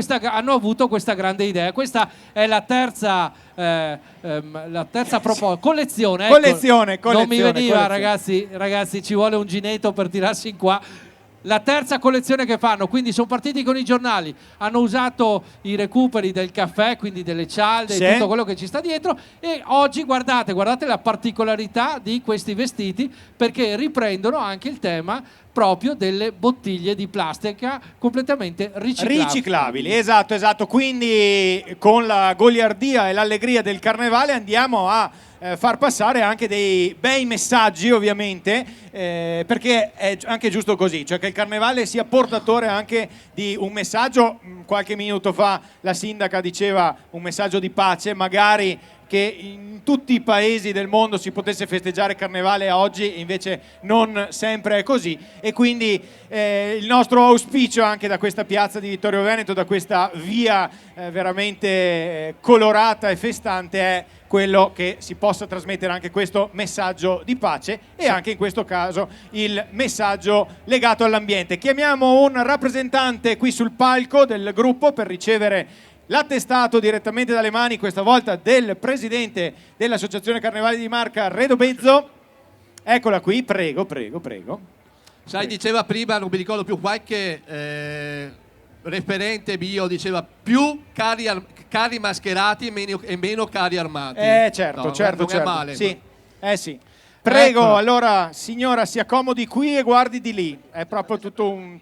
avuto questa grande idea. Questa è la terza collezione. Non mi veniva, ragazzi, ci vuole un ginetto per tirarsi in qua. La terza collezione che fanno, quindi sono partiti con i giornali, hanno usato i recuperi del caffè, quindi delle cialde e tutto quello che ci sta dietro, e oggi guardate la particolarità di questi vestiti, perché riprendono anche il tema proprio delle bottiglie di plastica completamente riciclabili. Esatto, quindi con la goliardia e l'allegria del carnevale andiamo a far passare anche dei bei messaggi, ovviamente, perché è anche giusto così, cioè che il carnevale sia portatore anche di un messaggio. Qualche minuto fa la sindaca diceva un messaggio di pace, magari che in tutti i paesi del mondo si potesse festeggiare carnevale oggi, invece non sempre è così, e quindi il nostro auspicio anche da questa piazza di Vittorio Veneto, da questa via veramente colorata e festante, è quello che si possa trasmettere anche questo messaggio di pace e anche in questo caso il messaggio legato all'ambiente. Chiamiamo un rappresentante qui sul palco del gruppo per ricevere l'attestato direttamente dalle mani, questa volta del presidente dell'Associazione Carnevali di Marca, Redo Bezzo. Eccola qui, prego. Sai, diceva prima, non mi ricordo più, qualche referente mio diceva più carri mascherati e meno carri armati. Certo, no, certo, non certo. è male. Sì. Sì. Prego, Ecco. allora signora si accomodi qui e guardi di lì. È proprio tutto un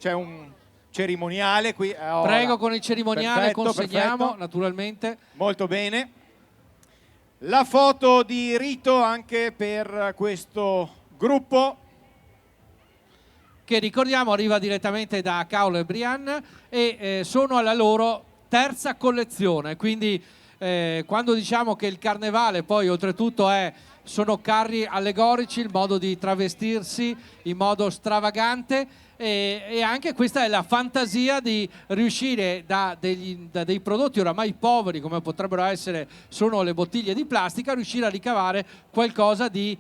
cerimoniale qui. Prego, con il cerimoniale Perfetto, consegniamo, perfetto. naturalmente. Molto bene. La foto di rito anche per questo gruppo. Che ricordiamo arriva direttamente da Caolo e Brian e sono alla loro terza collezione, quindi quando diciamo che il carnevale poi oltretutto sono carri allegorici, il modo di travestirsi in modo stravagante e anche questa è la fantasia di riuscire da dei prodotti oramai poveri come potrebbero essere sono le bottiglie di plastica, riuscire a ricavare qualcosa di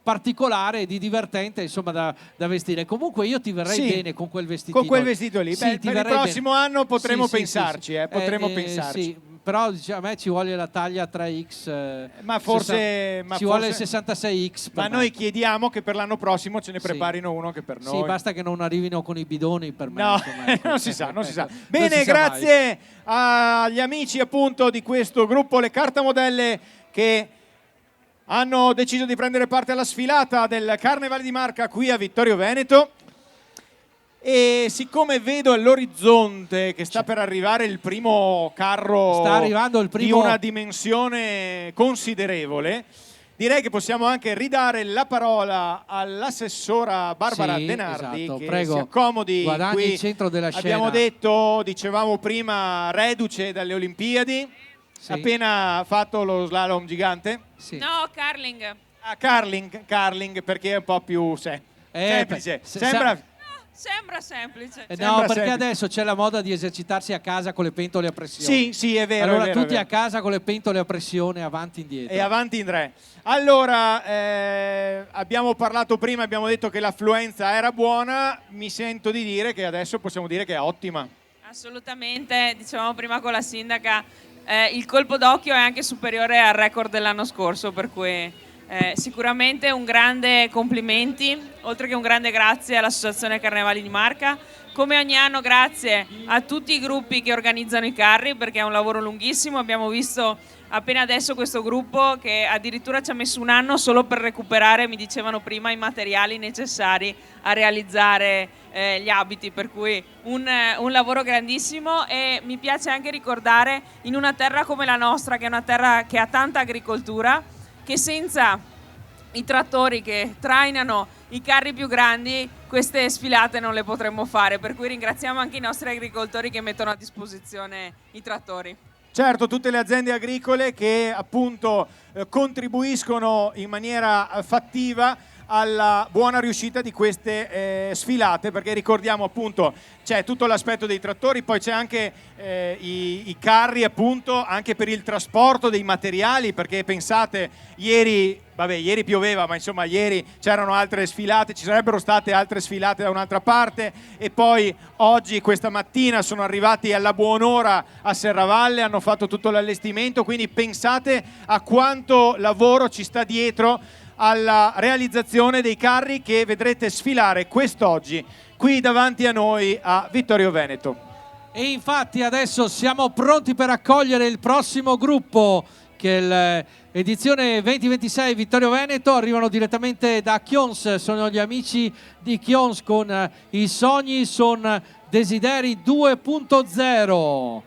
particolare e di divertente, insomma, da vestire. Comunque io ti verrei bene con quel vestitino. Con quel vestito lì. Sì, Per il prossimo anno potremo pensarci, potremo pensarci. Sì, però a me ci vuole la taglia 3X. Ma forse ci vuole il 66X. Ma noi chiediamo che per l'anno prossimo ce ne preparino uno che per noi. Sì, basta che non arrivino con i bidoni per me. No, insomma, ecco. non si sa, non si sa. Non Bene, si sa grazie agli amici appunto di questo gruppo Le Cartamodelle che hanno deciso di prendere parte alla sfilata del Carnevale di Marca qui a Vittorio Veneto. E siccome vedo all'orizzonte che sta per arrivare il primo carro Sta arrivando il primo di una dimensione considerevole, direi che possiamo anche ridare la parola all'assessora Barbara Sì, Denardi, esatto. che Prego, si accomodi guadagni qui. il centro della scena. Abbiamo detto, dicevamo prima, reduce dalle Olimpiadi. Sì. Appena fatto lo slalom gigante. Sì. No, curling. Curling perché è un po' più semplice. Sembra semplice. No, Sembra perché semplice. adesso c'è la moda di esercitarsi a casa con le pentole a pressione. Sì, è vero. Allora è vero, tutti è vero. a casa con le pentole a pressione, avanti e indietro. E avanti in tre. Allora, abbiamo parlato prima, abbiamo detto che l'affluenza era buona, mi sento di dire che adesso possiamo dire che è ottima. Assolutamente, dicevamo prima con la sindaca, il colpo d'occhio è anche superiore al record dell'anno scorso, per cui sicuramente un grande complimenti, oltre che un grande grazie all'Associazione Carnevali di Marca. Come ogni anno grazie a tutti i gruppi che organizzano i carri, perché è un lavoro lunghissimo. Abbiamo visto appena adesso questo gruppo che addirittura ci ha messo un anno solo per recuperare, mi dicevano prima, i materiali necessari a realizzare gli abiti, per cui un lavoro grandissimo. E mi piace anche ricordare, in una terra come la nostra, che è una terra che ha tanta agricoltura, che senza i trattori che trainano i carri più grandi queste sfilate non le potremmo fare, per cui ringraziamo anche i nostri agricoltori che mettono a disposizione i trattori. Certo, tutte le aziende agricole che appunto contribuiscono in maniera fattiva alla buona riuscita di queste sfilate, perché ricordiamo appunto c'è tutto l'aspetto dei trattori, poi c'è anche i carri appunto anche per il trasporto dei materiali, perché pensate ieri pioveva, ma insomma ieri c'erano altre sfilate, ci sarebbero state altre sfilate da un'altra parte, e poi oggi, questa mattina, sono arrivati alla buon'ora a Serravalle, hanno fatto tutto l'allestimento, quindi pensate a quanto lavoro ci sta dietro alla realizzazione dei carri che vedrete sfilare quest'oggi qui davanti a noi a Vittorio Veneto. E infatti adesso siamo pronti per accogliere il prossimo gruppo, che è l'edizione 2026 Vittorio Veneto. Arrivano direttamente da Chions, sono gli amici di Chions con i sogni son desideri 2.0.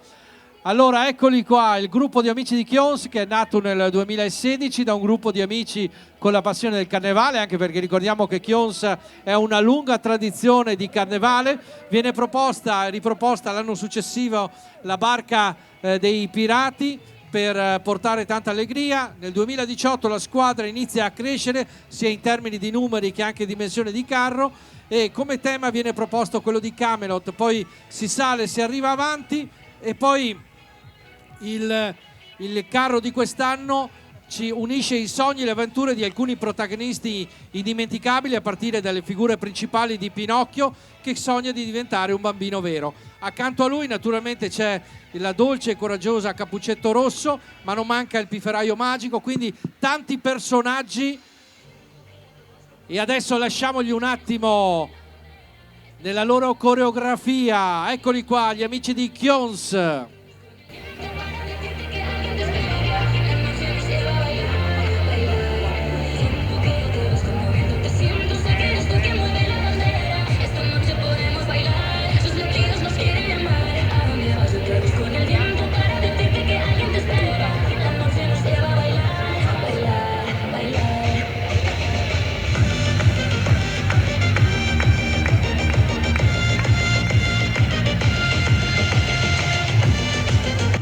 Allora eccoli qua, il gruppo di amici di Chions, che è nato nel 2016 da un gruppo di amici con la passione del carnevale, anche perché ricordiamo che Chions è una lunga tradizione di carnevale. Viene proposta e riproposta l'anno successivo la barca dei pirati per portare tanta allegria. Nel 2018 la squadra inizia a crescere sia in termini di numeri che anche dimensione di carro, e come tema viene proposto quello di Camelot, poi si sale, si arriva avanti, e poi il carro di quest'anno ci unisce i sogni e le avventure di alcuni protagonisti indimenticabili, a partire dalle figure principali di Pinocchio, che sogna di diventare un bambino vero. Accanto a lui naturalmente c'è la dolce e coraggiosa Cappuccetto Rosso, ma non manca il Pifferaio Magico, quindi tanti personaggi E adesso lasciamogli un attimo nella loro coreografia. Eccoli qua, gli amici di Kions.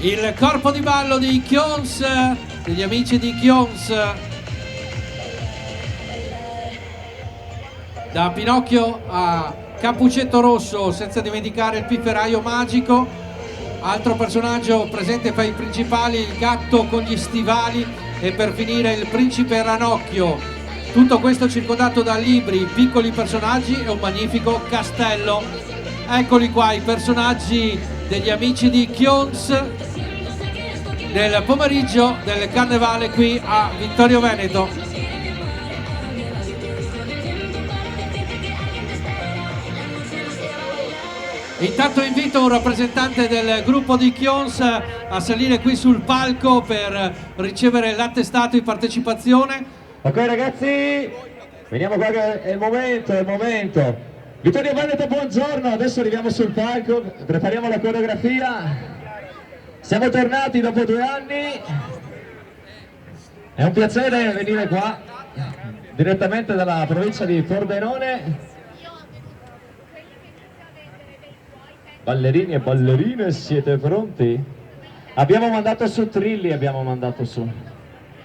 Il corpo di ballo di Kions, degli amici di Kions. Da Pinocchio a Cappuccetto Rosso, senza dimenticare il pifferaio magico. Altro personaggio presente fra i principali, il gatto con gli stivali e per finire il principe Ranocchio. Tutto questo circondato da libri, piccoli personaggi e un magnifico castello. Eccoli qua i personaggi degli amici di Kions nel pomeriggio del carnevale qui a Vittorio Veneto. Intanto invito un rappresentante del gruppo di Kions a salire qui sul palco per ricevere l'attestato di partecipazione. Ok ragazzi, veniamo qua che è il momento. Vittorio Veneto, buongiorno, adesso arriviamo sul palco, prepariamo la coreografia. Siamo tornati dopo 2 anni, è un piacere venire qua direttamente dalla provincia di Pordenone. Ballerini e ballerine, siete pronti? Abbiamo mandato su Trilli,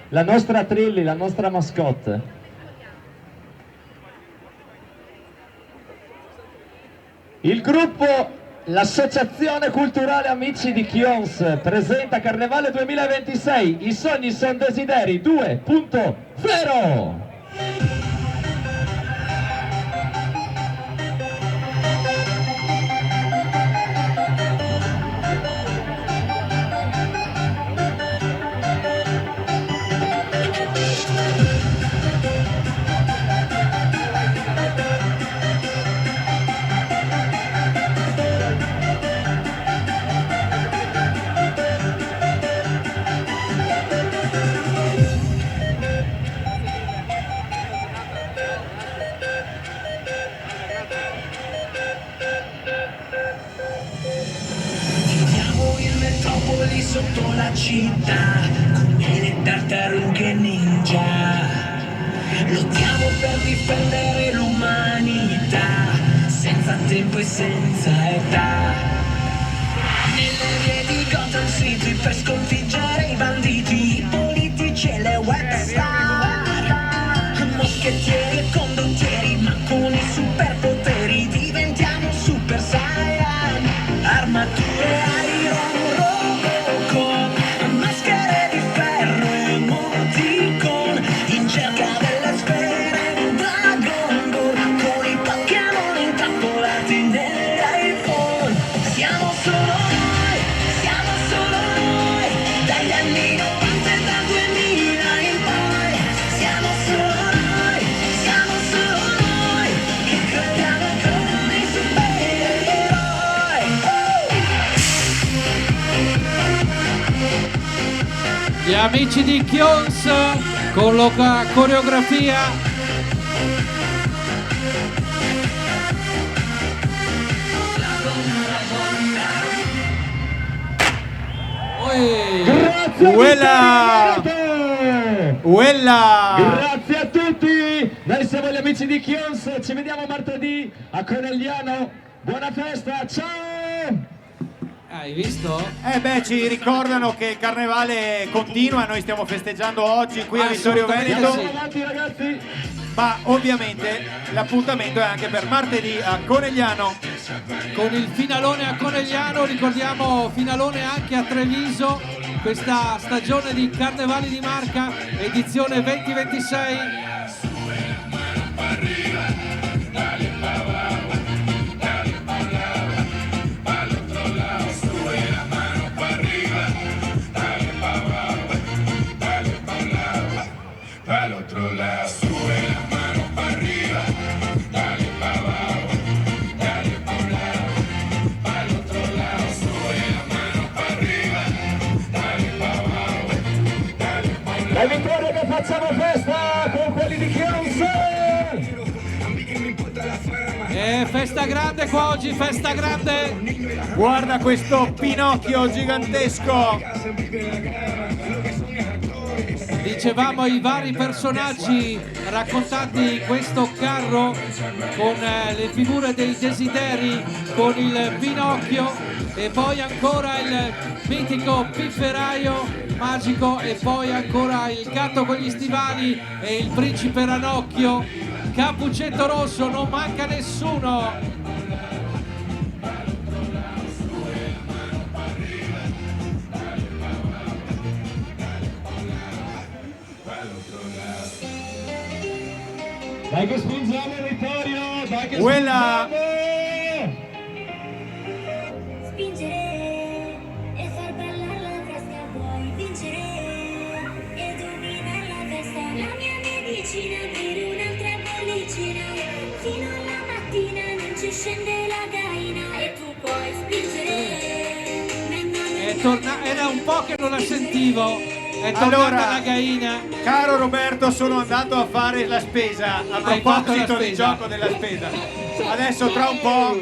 la nostra Trilli, la nostra mascotte. Il gruppo L'Associazione Culturale Amici di Kions presenta Carnevale 2026, i sogni son desideri 2.0. Sotto la città, come le tartarughe ninja, lottiamo per difendere l'umanità, senza tempo e senza età. Nelle vie di Gotham City per sconfiggere i banditi, i politici e le web star, moschettieri e condottieri, ma con i superpoteri diventiamo super saiyan, armature Iron maschere di ferro e emoticon, in cerca delle sfere Dragon Ball, con i Pokémon intrappolati nell'iPhone. Siamo solo noi, dagli anni 90 e dal 2000 in poi. Siamo solo noi, che crediamo come i supereroi. Gli amici di Kions con la coreografia. Grazie a tutti, noi siamo gli amici di Kions, ci vediamo martedì a Conegliano, buona festa, ciao! Hai visto? Ci ricordano che il carnevale continua, noi stiamo festeggiando oggi qui a Vittorio Veneto. Andiamo avanti ragazzi! Ma ovviamente l'appuntamento è anche per martedì a Conegliano. Con il finalone a Conegliano, ricordiamo finalone anche a Treviso, questa stagione di Carnevali di Marca, edizione 2026. Al otro lado, sube la mano para arriba. Festa grande qua oggi, festa grande. Guarda questo Pinocchio gigantesco. Dicevamo i vari personaggi raccontati in questo carro con le figure dei desideri, con il Pinocchio e poi ancora il mitico pifferaio magico e poi ancora il gatto con gli stivali e il principe Ranocchio. Cappuccetto rosso, non manca nessuno. Dai che spingiamo Vittorio, dai che Quella... Spingere e far ballare la fresca, puoi vincere e dominare la festa. La mia medicina, bere un'altra bollicina, fino alla mattina non ci scende la gaina e tu puoi spingere. Era un po' che non la sentivo. È tornata Allora, la gaina. Caro Roberto, sono andato a fare la spesa a proposito di gioco della spesa. Adesso tra un po',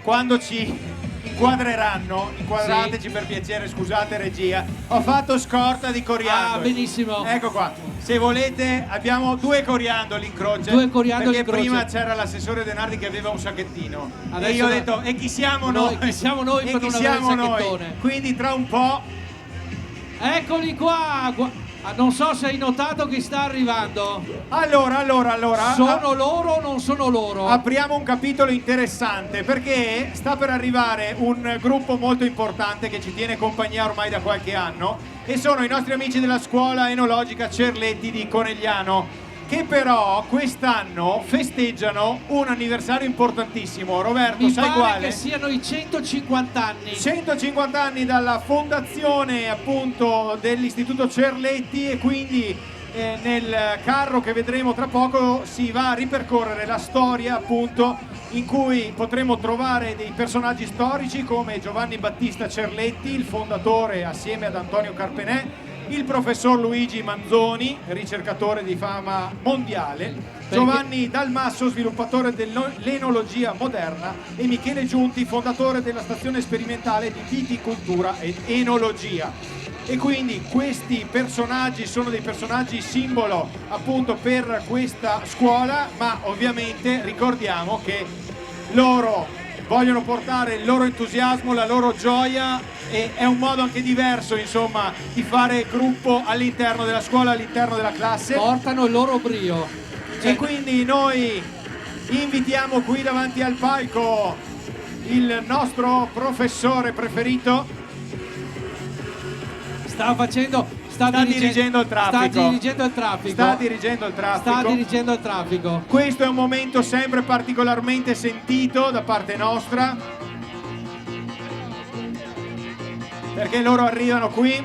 quando ci inquadrateci per piacere, scusate regia, ho fatto scorta di coriandoli. Ah, benissimo. Ecco qua, se volete abbiamo 2 coriandoli in croce. 2 coriandoli in perché croce. prima c'era l'assessore Denardi che aveva un sacchettino. Adesso e io ho detto, e chi siamo noi? Chi siamo noi E per chi non avere il siamo noi? sacchettone? Quindi tra un po'... Eccoli qua. Non so se hai notato chi sta arrivando. Allora. Sono loro o non sono loro? Apriamo un capitolo interessante perché sta per arrivare un gruppo molto importante che ci tiene compagnia ormai da qualche anno e sono i nostri amici della scuola enologica Cerletti di Conegliano, che però quest'anno festeggiano un anniversario importantissimo. Roberto, Mi sai pare quale? che siano i 150 anni. 150 anni dalla fondazione appunto dell'Istituto Cerletti e quindi nel carro che vedremo tra poco si va a ripercorrere la storia appunto in cui potremo trovare dei personaggi storici come Giovanni Battista Cerletti, il fondatore assieme ad Antonio Carpenè, il professor Luigi Manzoni, ricercatore di fama mondiale, Giovanni Dalmasso, sviluppatore dell'enologia moderna, e Michele Giunti, fondatore della stazione sperimentale di viticoltura ed enologia. E quindi questi personaggi sono dei personaggi simbolo appunto per questa scuola, ma ovviamente ricordiamo che loro vogliono portare il loro entusiasmo, la loro gioia e è un modo anche diverso insomma di fare gruppo all'interno della scuola, all'interno della classe. Portano il loro brio. E quindi noi invitiamo qui davanti al palco il nostro professore preferito. Sta dirigendo il traffico. Questo è un momento sempre particolarmente sentito da parte nostra, perché loro arrivano qui.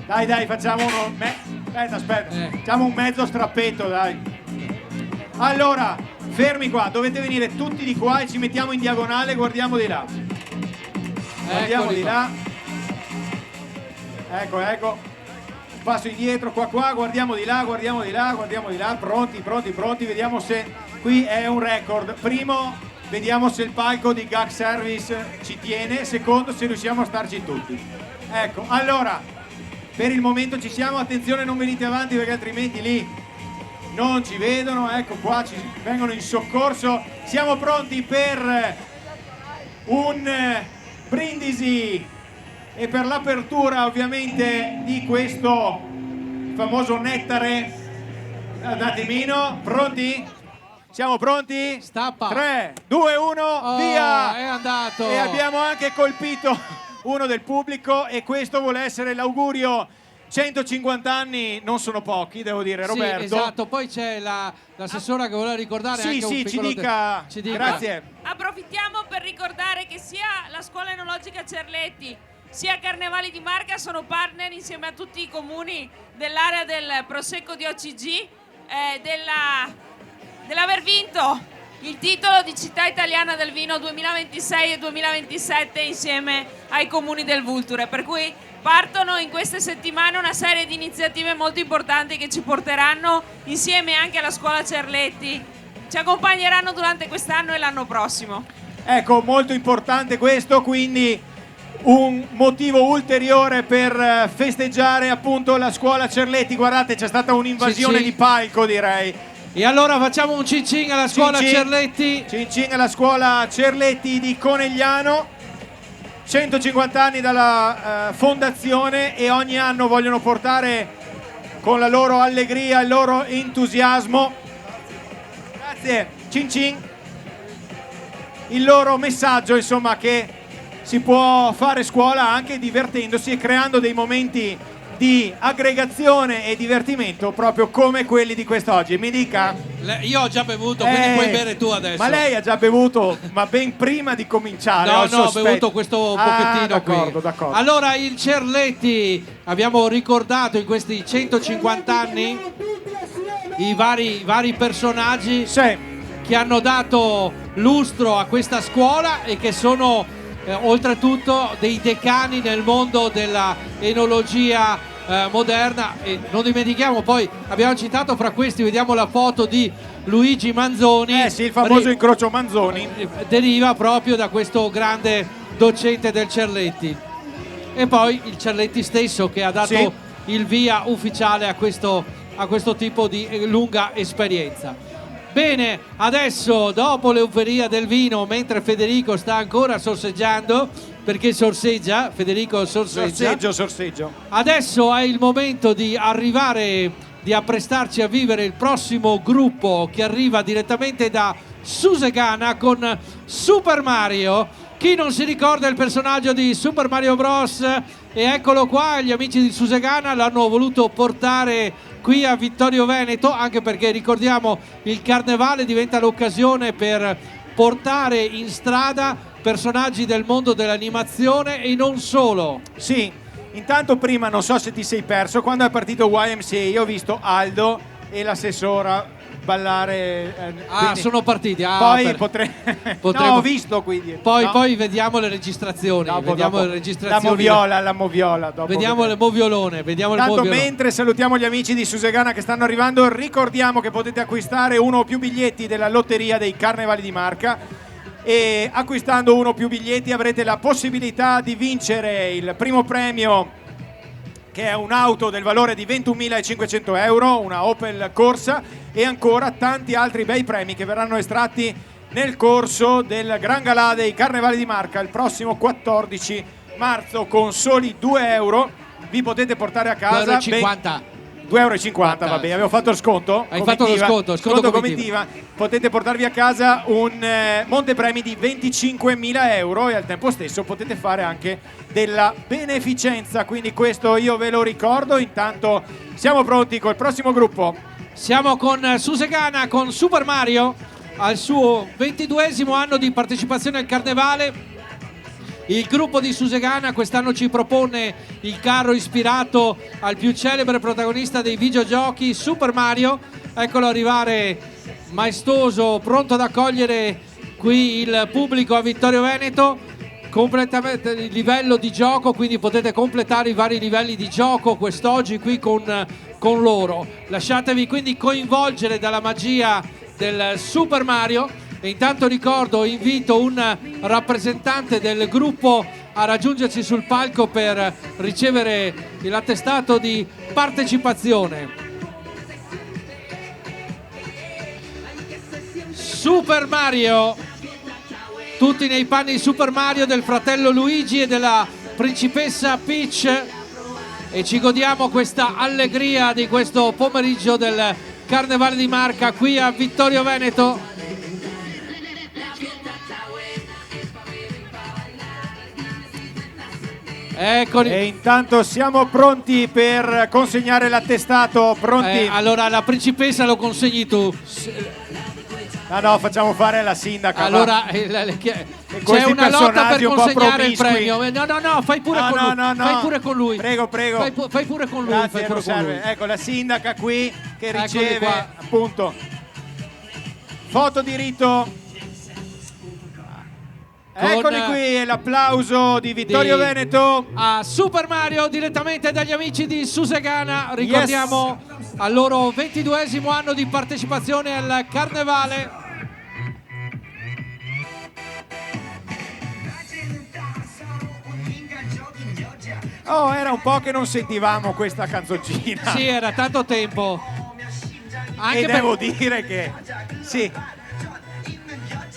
Dai, facciamo uno... Aspetta. Facciamo un mezzo strappetto, dai. Allora, fermi qua, dovete venire tutti di qua e ci mettiamo in diagonale, guardiamo di là. Guardiamo di là. Ecco. Passo indietro, qua, guardiamo di là. Pronti. Vediamo se qui è un record. Primo, vediamo se il palco di Gag Service ci tiene. Secondo, se riusciamo a starci tutti. Ecco, allora, per il momento ci siamo. Attenzione, non venite avanti perché altrimenti lì non ci vedono. Ecco qua, ci vengono in soccorso. Siamo pronti per un brindisi e per l'apertura ovviamente di questo famoso nettare. Datemino, pronti? Siamo pronti? Stappa. 3, 2, 1, via! È andato. E abbiamo anche colpito uno del pubblico e questo vuole essere l'augurio. 150 anni non sono pochi, devo dire, Roberto. Sì, esatto, poi c'è l'assessora che voleva ricordare anche un piccolo... ci dica. Grazie. Approfittiamo per ricordare che sia la Scuola Enologica Cerletti sia Carnevali di Marca sono partner insieme a tutti i comuni dell'area del Prosecco di OCG dell'aver vinto il titolo di città italiana del vino 2026 e 2027 insieme ai comuni del Vulture, per cui partono in queste settimane una serie di iniziative molto importanti che ci porteranno insieme anche alla scuola Cerletti. Ci accompagneranno durante quest'anno e l'anno prossimo. Ecco, molto importante questo, quindi un motivo ulteriore per festeggiare appunto la scuola Cerletti. Guardate, c'è stata un'invasione di palco, direi. E allora facciamo un cin cin alla scuola Cerletti. Cin cin alla scuola Cerletti di Conegliano. 150 anni dalla fondazione e ogni anno vogliono portare con la loro allegria, il loro entusiasmo, grazie, cin cin, il loro messaggio, insomma, che si può fare scuola anche divertendosi e creando dei momenti di aggregazione e divertimento proprio come quelli di quest'oggi. Mi dica? Io ho già bevuto, quindi puoi bere tu adesso. Ma lei ha già bevuto, ma ben prima di cominciare. No, ho bevuto questo pochettino d'accordo, qui. d'accordo. Allora, il Cerletti, abbiamo ricordato in questi 150 anni i vari personaggi che hanno dato lustro a questa scuola e che sono oltretutto dei decani nel mondo della enologia moderna. E non dimentichiamo, poi abbiamo citato fra questi, vediamo la foto di Luigi Manzoni. Sì, il famoso incrocio Manzoni. Deriva proprio da questo grande docente del Cerletti. E poi il Cerletti stesso che ha dato il via ufficiale a questo tipo di lunga esperienza. Bene, adesso dopo l'euforia del vino, mentre Federico sta ancora sorseggiando, perché sorseggia, Federico sorseggia. Sorseggio. Adesso è il momento di arrivare, di apprestarci a vivere il prossimo gruppo che arriva direttamente da Susegana con Super Mario. Chi non si ricorda il personaggio di Super Mario Bros? E eccolo qua, gli amici di Susegana l'hanno voluto portare qui a Vittorio Veneto, anche perché ricordiamo il carnevale diventa l'occasione per portare in strada personaggi del mondo dell'animazione e non solo. Sì, intanto prima non so se ti sei perso, quando è partito YMCA io ho visto Aldo e l'assessora ballare. Sono partiti. Poi potremmo... No, ho visto quindi. Poi vediamo le registrazioni. Dopo. La moviola. Vediamo le moviolone. Intanto, mentre salutiamo gli amici di Susegana che stanno arrivando, ricordiamo che potete acquistare uno o più biglietti della lotteria dei Carnevali di Marca. E acquistando uno o più biglietti avrete la possibilità di vincere il primo premio, che è un'auto del valore di 21.500 euro, una Opel Corsa, e ancora tanti altri bei premi che verranno estratti nel corso del Gran Galà dei Carnevali di Marca il prossimo 14 marzo. Con soli 2 euro vi potete portare a casa 2,50 €2,50, va bene, avevo fatto lo sconto. Hai fatto lo sconto comitiva. Potete portarvi a casa un montepremi di 25.000 euro e al tempo stesso potete fare anche della beneficenza, quindi questo io ve lo ricordo. Intanto siamo pronti col prossimo gruppo. Siamo con Susegana, con Super Mario, al suo 22esimo anno di partecipazione al Carnevale. Il gruppo di Susegana quest'anno ci propone il carro ispirato al più celebre protagonista dei videogiochi, Super Mario. Eccolo arrivare maestoso, pronto ad accogliere qui il pubblico a Vittorio Veneto. Completamente il livello di gioco, quindi potete completare i vari livelli di gioco quest'oggi qui con loro. Lasciatevi quindi coinvolgere dalla magia del Super Mario. E intanto ricordo, invito un rappresentante del gruppo a raggiungerci sul palco per ricevere l'attestato di partecipazione. Super Mario, tutti nei panni di Super Mario, del fratello Luigi e della principessa Peach, e ci godiamo questa allegria di questo pomeriggio del Carnevale di Marca qui a Vittorio Veneto. Eccoli. E intanto siamo pronti per consegnare l'attestato. Pronti? Allora la principessa lo consegni tu. No, facciamo fare alla sindaca. Allora c'è una lotta per consegnare il premio. No, fai pure con lui. No. Fai pure con lui. Prego. Fai pure con lui. Grazie, non serve. Ecco la sindaca qui che riceve appunto foto di rito. Eccoli qui, l'applauso di Vittorio Veneto a Super Mario direttamente dagli amici di Susegana. Ricordiamo al loro 22esimo anno di partecipazione al Carnevale. Oh, era un po' che non sentivamo questa canzoncina. Sì, era tanto tempo. Anche devo dire che sì.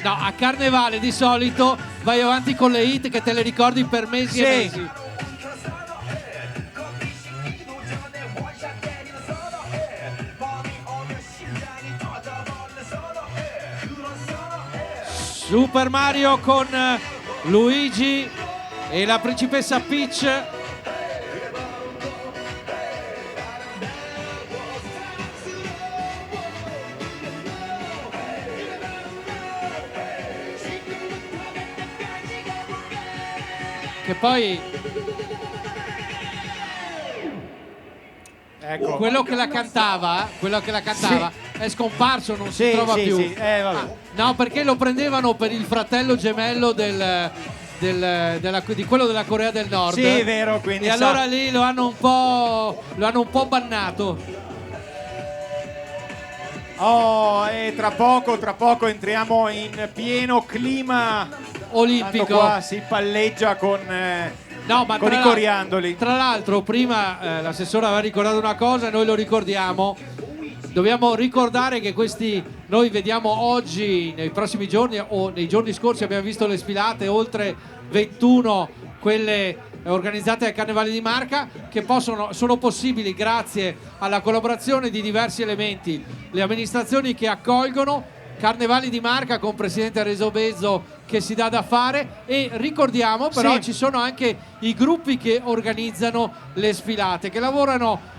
No, a Carnevale di solito vai avanti con le hit che te le ricordi per mesi e mesi. Super Mario con Luigi e la principessa Peach. Che poi ecco. quello che la cantava è scomparso, non si trova più. Sì. No, perché lo prendevano per il fratello gemello di quello della Corea del Nord. Sì, è vero, quindi e allora lì lo hanno un po' bannato. Oh, e tra poco entriamo in pieno clima olimpico. Tanto qua si palleggia con i coriandoli. Tra l'altro prima l'assessore aveva ricordato una cosa, noi lo ricordiamo. Dobbiamo ricordare che noi vediamo oggi, nei prossimi giorni o nei giorni scorsi abbiamo visto le sfilate, oltre 21 quelle organizzate al Carnevale di Marca, che sono possibili grazie alla collaborazione di diversi elementi, le amministrazioni che accolgono Carnevali di Marca con presidente Reso Bezzo che si dà da fare, e ricordiamo però ci sono anche i gruppi che organizzano le sfilate, che lavorano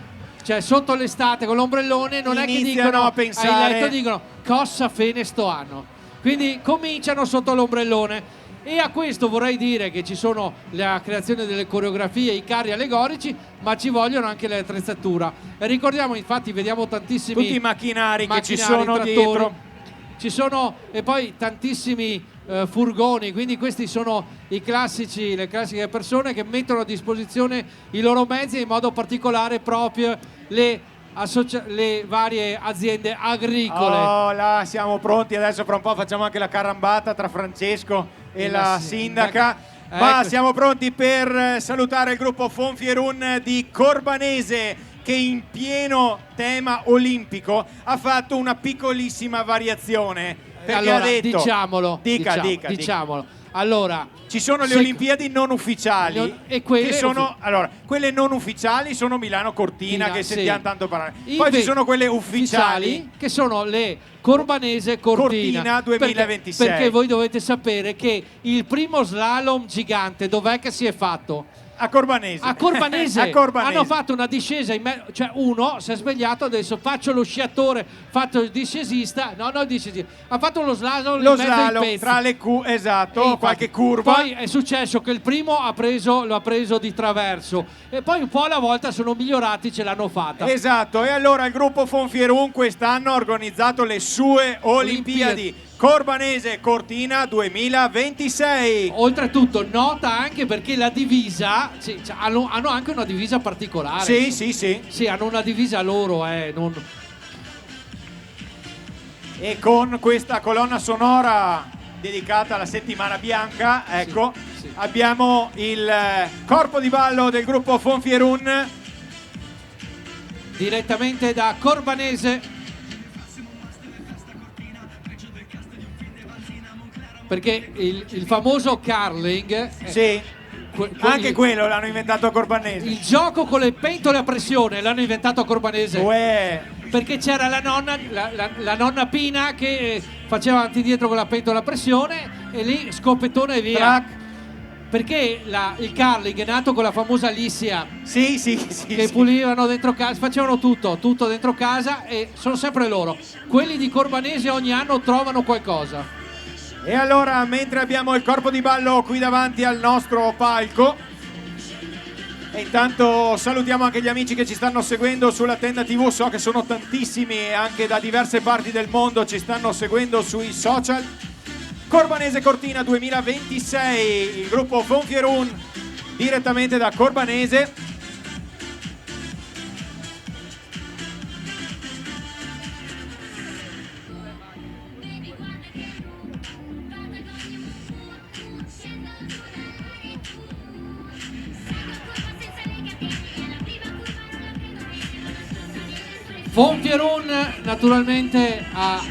sotto l'estate con l'ombrellone, non è che dicono a pensare, hai letto, dicono cosa fene sto anno, quindi cominciano sotto l'ombrellone. E a questo vorrei dire che ci sono la creazione delle coreografie, i carri allegorici, ma ci vogliono anche le attrezzature. E ricordiamo, infatti, vediamo tantissimi tutti i macchinari che ci sono trattori, dietro. Ci sono e poi tantissimi furgoni, quindi questi sono le classiche persone che mettono a disposizione i loro mezzi, in modo particolare proprio le varie aziende agricole. Oh, là siamo pronti, adesso fra un po' facciamo anche la carambata tra Francesco e la sindaca. Ma siamo pronti per salutare il gruppo Fonfierun di Corbanese, che in pieno tema olimpico ha fatto una piccolissima variazione. Perché allora, ha detto, diciamolo. Allora, ci sono le Olimpiadi non ufficiali e quelle, che sono, quelle non ufficiali sono Milano Cortina, che sentiamo tanto parlare. Poi ci sono quelle ufficiali che sono le Corbanese Cortina 2026. Perché voi dovete sapere che il primo slalom gigante dov'è che si è fatto? A Corbanese. A Corbanese. Hanno fatto una discesa, cioè uno si è svegliato, adesso faccio lo sciatore, faccio il discesista, ha fatto lo slalom in mezzo ai pezzi. Tra le qualche curva. Poi è successo che il primo lo ha preso di traverso e poi un po' alla volta sono migliorati, ce l'hanno fatta. Esatto, e allora il gruppo Fonfierun quest'anno ha organizzato le sue Olimpiadi. Corbanese Cortina 2026. Oltretutto nota anche perché la divisa hanno anche una divisa particolare. Sì, hanno una divisa loro, E con questa colonna sonora dedicata alla settimana bianca, abbiamo il corpo di ballo del gruppo Fonfierun direttamente da Corbanese. Perché il famoso curling, anche quello l'hanno inventato a Corbanese. Il gioco con le pentole a pressione l'hanno inventato a Corbanese. Perché c'era la nonna Pina che faceva avanti e dietro con la pentola a pressione e lì scopettone e via. Perché il curling è nato con la famosa Lissia che pulivano dentro casa, facevano tutto dentro casa, e sono sempre loro. Quelli di Corbanese ogni anno trovano qualcosa. E allora, mentre abbiamo il corpo di ballo qui davanti al nostro palco, e intanto salutiamo anche gli amici che ci stanno seguendo sulla Tenda TV, so che sono tantissimi e anche da diverse parti del mondo ci stanno seguendo sui social. Corbanese Cortina 2026, il gruppo Fonfierun direttamente da Corbanese. Fonfierun naturalmente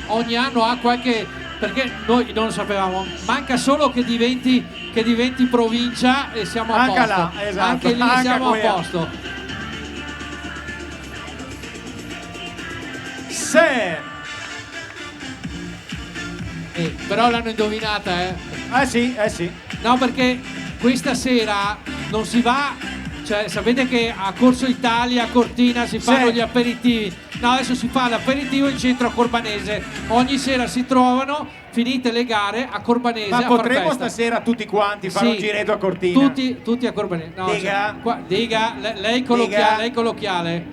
ogni anno ha qualche, perché noi non lo sapevamo, manca solo che diventi provincia e siamo a Anche posto. là, esatto, Anche lì anche siamo qui. a posto. Però l'hanno indovinata, sì. No, perché questa sera non si va, cioè sapete che a Corso Italia, a Cortina si fanno gli aperitivi. No, adesso si fa l'aperitivo in centro a Corbanese. Ogni sera si trovano, finite le gare, a Corbanese. Ma a far potremmo festa. stasera tutti quanti fare un giretto a Cortina? Tutti a Corbanese. No, Diga. diga, lei con l'occhiale.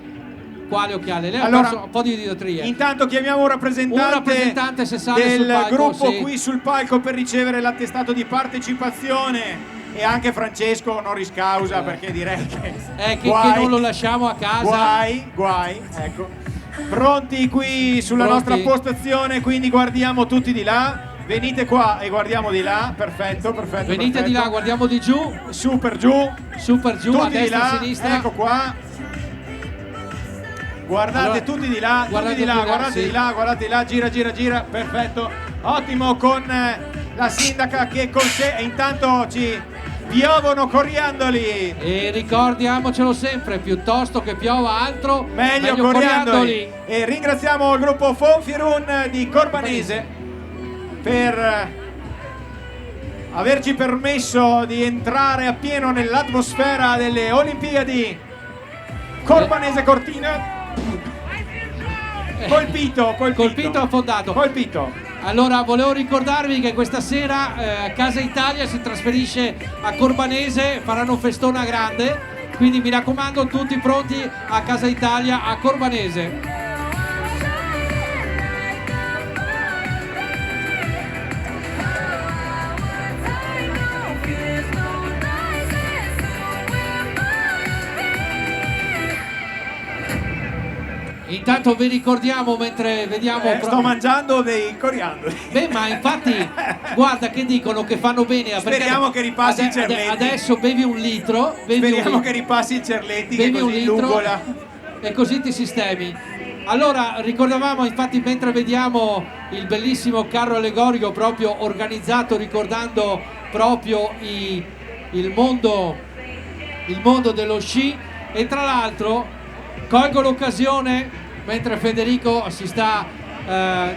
Quale occhiale? Lei Allora, ha perso un po' di diotria. Intanto chiamiamo un rappresentante se sale sul del palco, gruppo sì. qui sul palco per ricevere l'attestato di partecipazione, e anche Francesco onoris causa, perché direi che che non lo lasciamo a casa. Guai, ecco. Pronti qui sulla nostra postazione, quindi guardiamo tutti di là. Venite qua e guardiamo di là. Perfetto. Venite di là, guardiamo di giù. Super giù, tutti a destra, là, a sinistra. ecco qua. Guardate, Allora, tutti di là, guardate di là, gira, perfetto, ottimo, con la sindaca che con sé, e intanto ci piovono coriandoli. E ricordiamocelo sempre, piuttosto che piova altro, meglio coriandoli. E ringraziamo il gruppo Fonfierun di Corbanese per averci permesso di entrare appieno nell'atmosfera delle Olimpiadi. Corbanese Cortina. Colpito, affondato. Allora, volevo ricordarvi che questa sera Casa Italia si trasferisce a Corbanese, faranno un festone grande, quindi mi raccomando, tutti pronti a Casa Italia a Corbanese. Intanto vi ricordiamo, mentre vediamo sto mangiando dei coriandoli. Beh, ma infatti guarda che dicono che fanno bene. Speriamo che ripassi il Cerletti. Adesso bevi un litro. Speriamo che ripassi il Cerletti, che così lungola. E così ti sistemi. Allora, ricordavamo, infatti, mentre vediamo il bellissimo carro allegorico proprio organizzato, ricordando proprio il mondo dello sci. E tra l'altro colgo l'occasione, mentre Federico si sta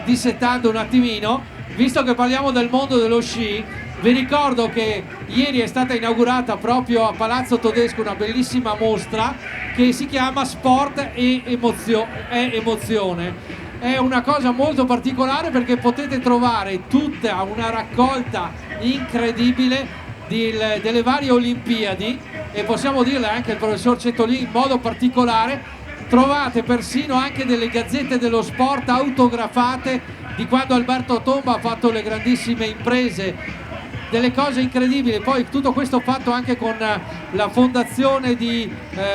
dissettando un attimino, visto che parliamo del mondo dello sci, vi ricordo che ieri è stata inaugurata proprio a Palazzo Todesco una bellissima mostra che si chiama Sport e Emozione. È una cosa molto particolare perché potete trovare tutta una raccolta incredibile delle varie Olimpiadi, e possiamo dirle anche il professor Cetolini in modo particolare. Trovate persino anche delle gazzette dello sport autografate di quando Alberto Tomba ha fatto le grandissime imprese, delle cose incredibili. Poi tutto questo fatto anche con la fondazione di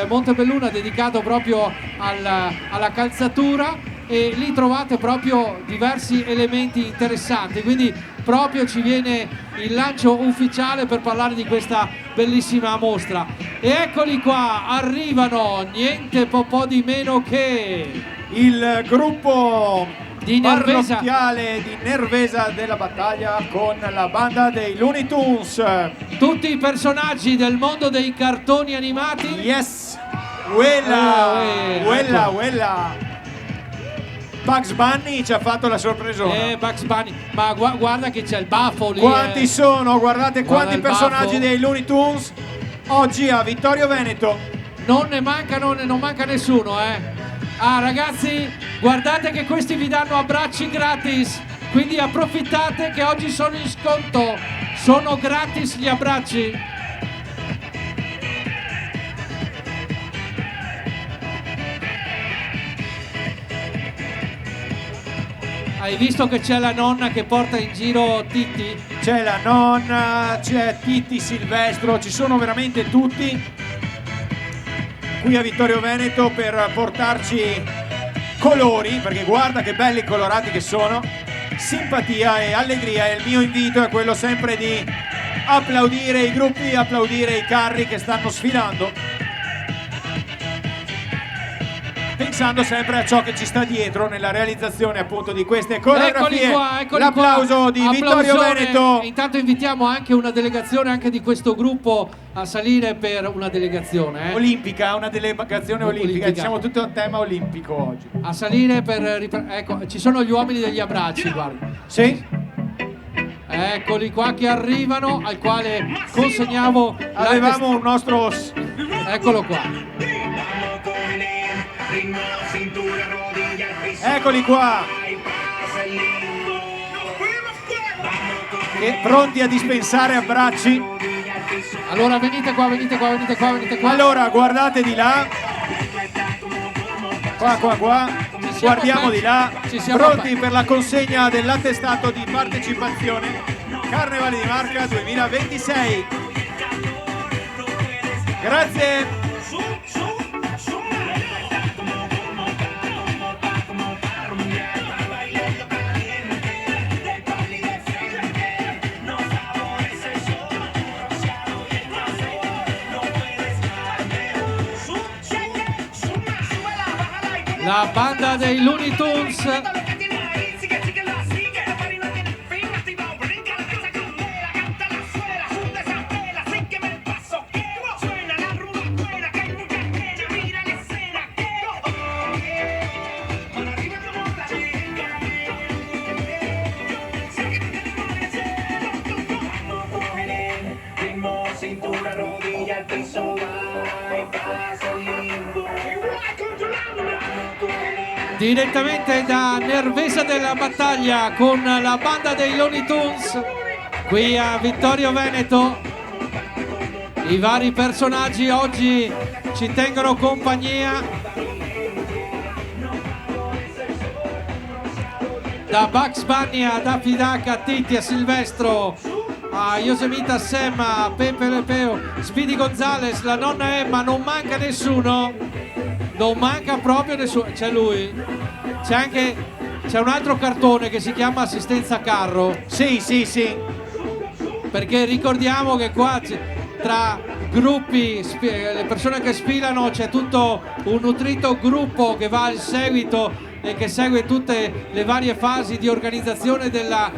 Montebelluna, dedicato proprio alla calzatura, e lì trovate proprio diversi elementi interessanti, quindi proprio ci viene il lancio ufficiale per parlare di questa bellissima mostra. E eccoli qua, arrivano niente po' di meno che il gruppo di parrocchiale di Nervesa della Battaglia con la banda dei Looney Tunes. Tutti i personaggi del mondo dei cartoni animati. Yes, quella. Bugs Bunny ci ha fatto la sorpresona. Bugs Bunny, ma guarda che c'è il baffo lì. Quanti sono? Guardate quanti personaggi baffo dei Looney Tunes oggi a Vittorio Veneto. Non manca nessuno, Ah, ragazzi, guardate che questi vi danno abbracci gratis, quindi approfittate che oggi sono in sconto, sono gratis gli abbracci. Hai visto che c'è la nonna che porta in giro Titti? C'è la nonna, c'è Titti Silvestro, ci sono veramente tutti qui a Vittorio Veneto per portarci colori, perché guarda che belli colorati che sono, simpatia e allegria, e il mio invito è quello sempre di applaudire i gruppi, applaudire i carri che stanno sfilando, pensando sempre a ciò che ci sta dietro nella realizzazione appunto di queste coreografie. Eccoli L'applauso qua. di Vittorio Veneto. Intanto invitiamo anche una delegazione anche di questo gruppo a salire per una delegazione olimpica, una delegazione olimpica. Diciamo tutto a tema olimpico oggi. A salire per ecco, ci sono gli uomini degli abbracci, guarda. Sì. Eccoli qua che arrivano, al quale consegnavo. Avevamo un nostro. Eccolo qua. Eccoli qua, pronti a dispensare abbracci. Allora venite qua. Allora guardate di là, qua. Guardiamo di là, pronti per la consegna dell'attestato di partecipazione Carnevale di Marca 2026. Grazie. La banda dei Looney Tunes. Direttamente da Nervesa della Battaglia con la banda dei Looney Tunes qui a Vittorio Veneto. I vari personaggi oggi ci tengono compagnia, da Bugs Bunny a Daffy Duck a Titti a Silvestro a Yosemite Sam a Pepe Le Pew, Speedy Gonzales, la nonna Emma, non manca nessuno. Non manca proprio nessuno, c'è lui, c'è un altro cartone che si chiama Assistenza Carro. Sì. Perché ricordiamo che qua tra gruppi, le persone che sfilano, c'è tutto un nutrito gruppo che va al seguito e che segue tutte le varie fasi di organizzazione della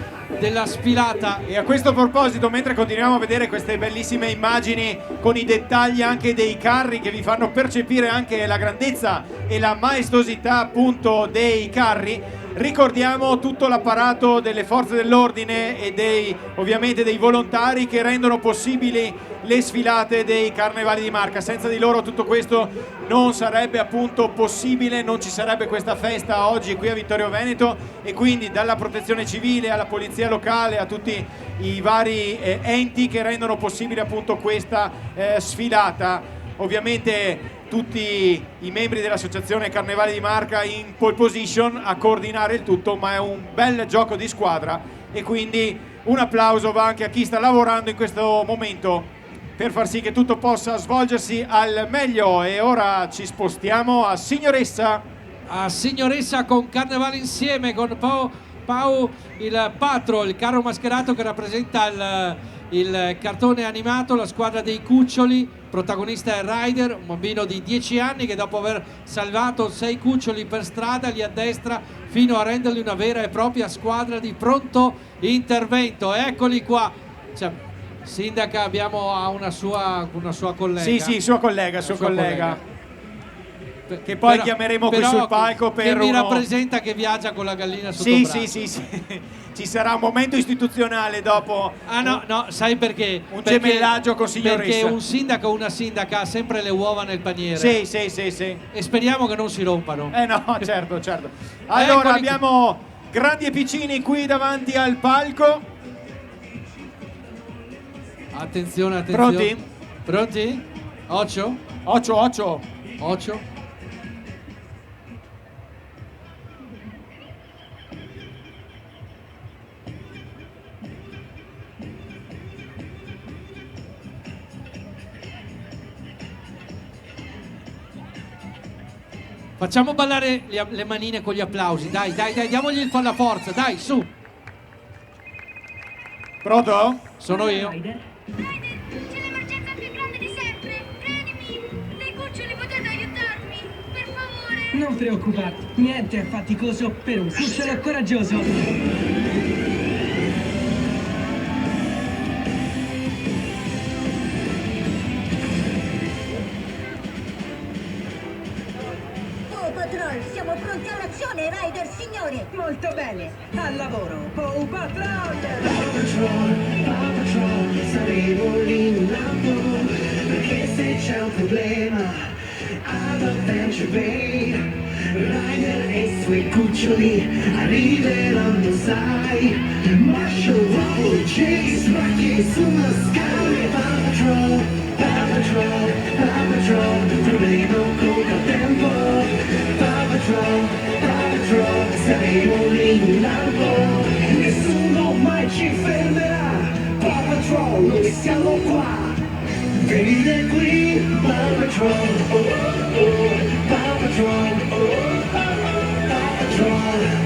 sfilata. E a questo proposito, mentre continuiamo a vedere queste bellissime immagini con i dettagli anche dei carri che vi fanno percepire anche la grandezza e la maestosità appunto dei carri, ricordiamo tutto l'apparato delle forze dell'ordine e ovviamente dei volontari che rendono possibili le sfilate dei carnevali di Marca. Senza di loro tutto questo non sarebbe appunto possibile, non ci sarebbe questa festa oggi qui a Vittorio Veneto, e quindi dalla protezione civile alla polizia locale a tutti i vari enti che rendono possibile appunto questa sfilata. Ovviamente tutti i membri dell'associazione Carnevale di Marca in pole position a coordinare il tutto, ma è un bel gioco di squadra e quindi un applauso va anche a chi sta lavorando in questo momento per far sì che tutto possa svolgersi al meglio. E ora ci spostiamo a Signoressa. A Signoressa con Carnevale Insieme, con Pau il Patro, il carro mascherato che rappresenta il cartone animato, la squadra dei cuccioli. Protagonista è Ryder, un bambino di 10 anni che dopo aver salvato 6 cuccioli per strada li addestra fino a renderli una vera e propria squadra di pronto intervento. Eccoli qua. Sindaca, abbiamo una sua collega. Sì, sua collega. Che poi chiameremo qui sul palco per che mi rappresenta, che viaggia con la gallina sotto braccio. Sì. Ci sarà un momento istituzionale dopo. No, sai perché? Un gemellaggio con Signoressa. Perché un sindaco o una sindaca ha sempre le uova nel paniere. Sì. E speriamo che non si rompano. No, certo. Allora abbiamo grandi e piccini qui davanti al palco. Attenzione. Pronti? Occhio. Facciamo ballare le manine con gli applausi, dai, diamogli la forza, dai, su. Pronto? Sono io. C'è l'emergenza più grande di sempre, credimi. Dei cuccioli, potete aiutarmi, per favore. Non preoccuparti, niente è faticoso per un cucciolo coraggioso. Patrol, siamo pronti all'azione, Rider, signore! Molto bene, al lavoro, Paw Patrol! Paw Patrol, saremo lì in lampo, perché se c'è un problema, ad Adventure Bay, Rider e i suoi cuccioli arriveranno, sai, Marshall, Rumble, Chase, Rocky sulla scala, Paw Patrol, Paw Patrol, Paw Patrol, problema conta tempo, Paw Patrol, saremo lì in lampo, nessuno mai ci fermerà, Paw Patrol, noi siamo qua, venite qui, Paw Patrol, oh oh oh, Paw Patrol, oh oh oh, Paw Patrol.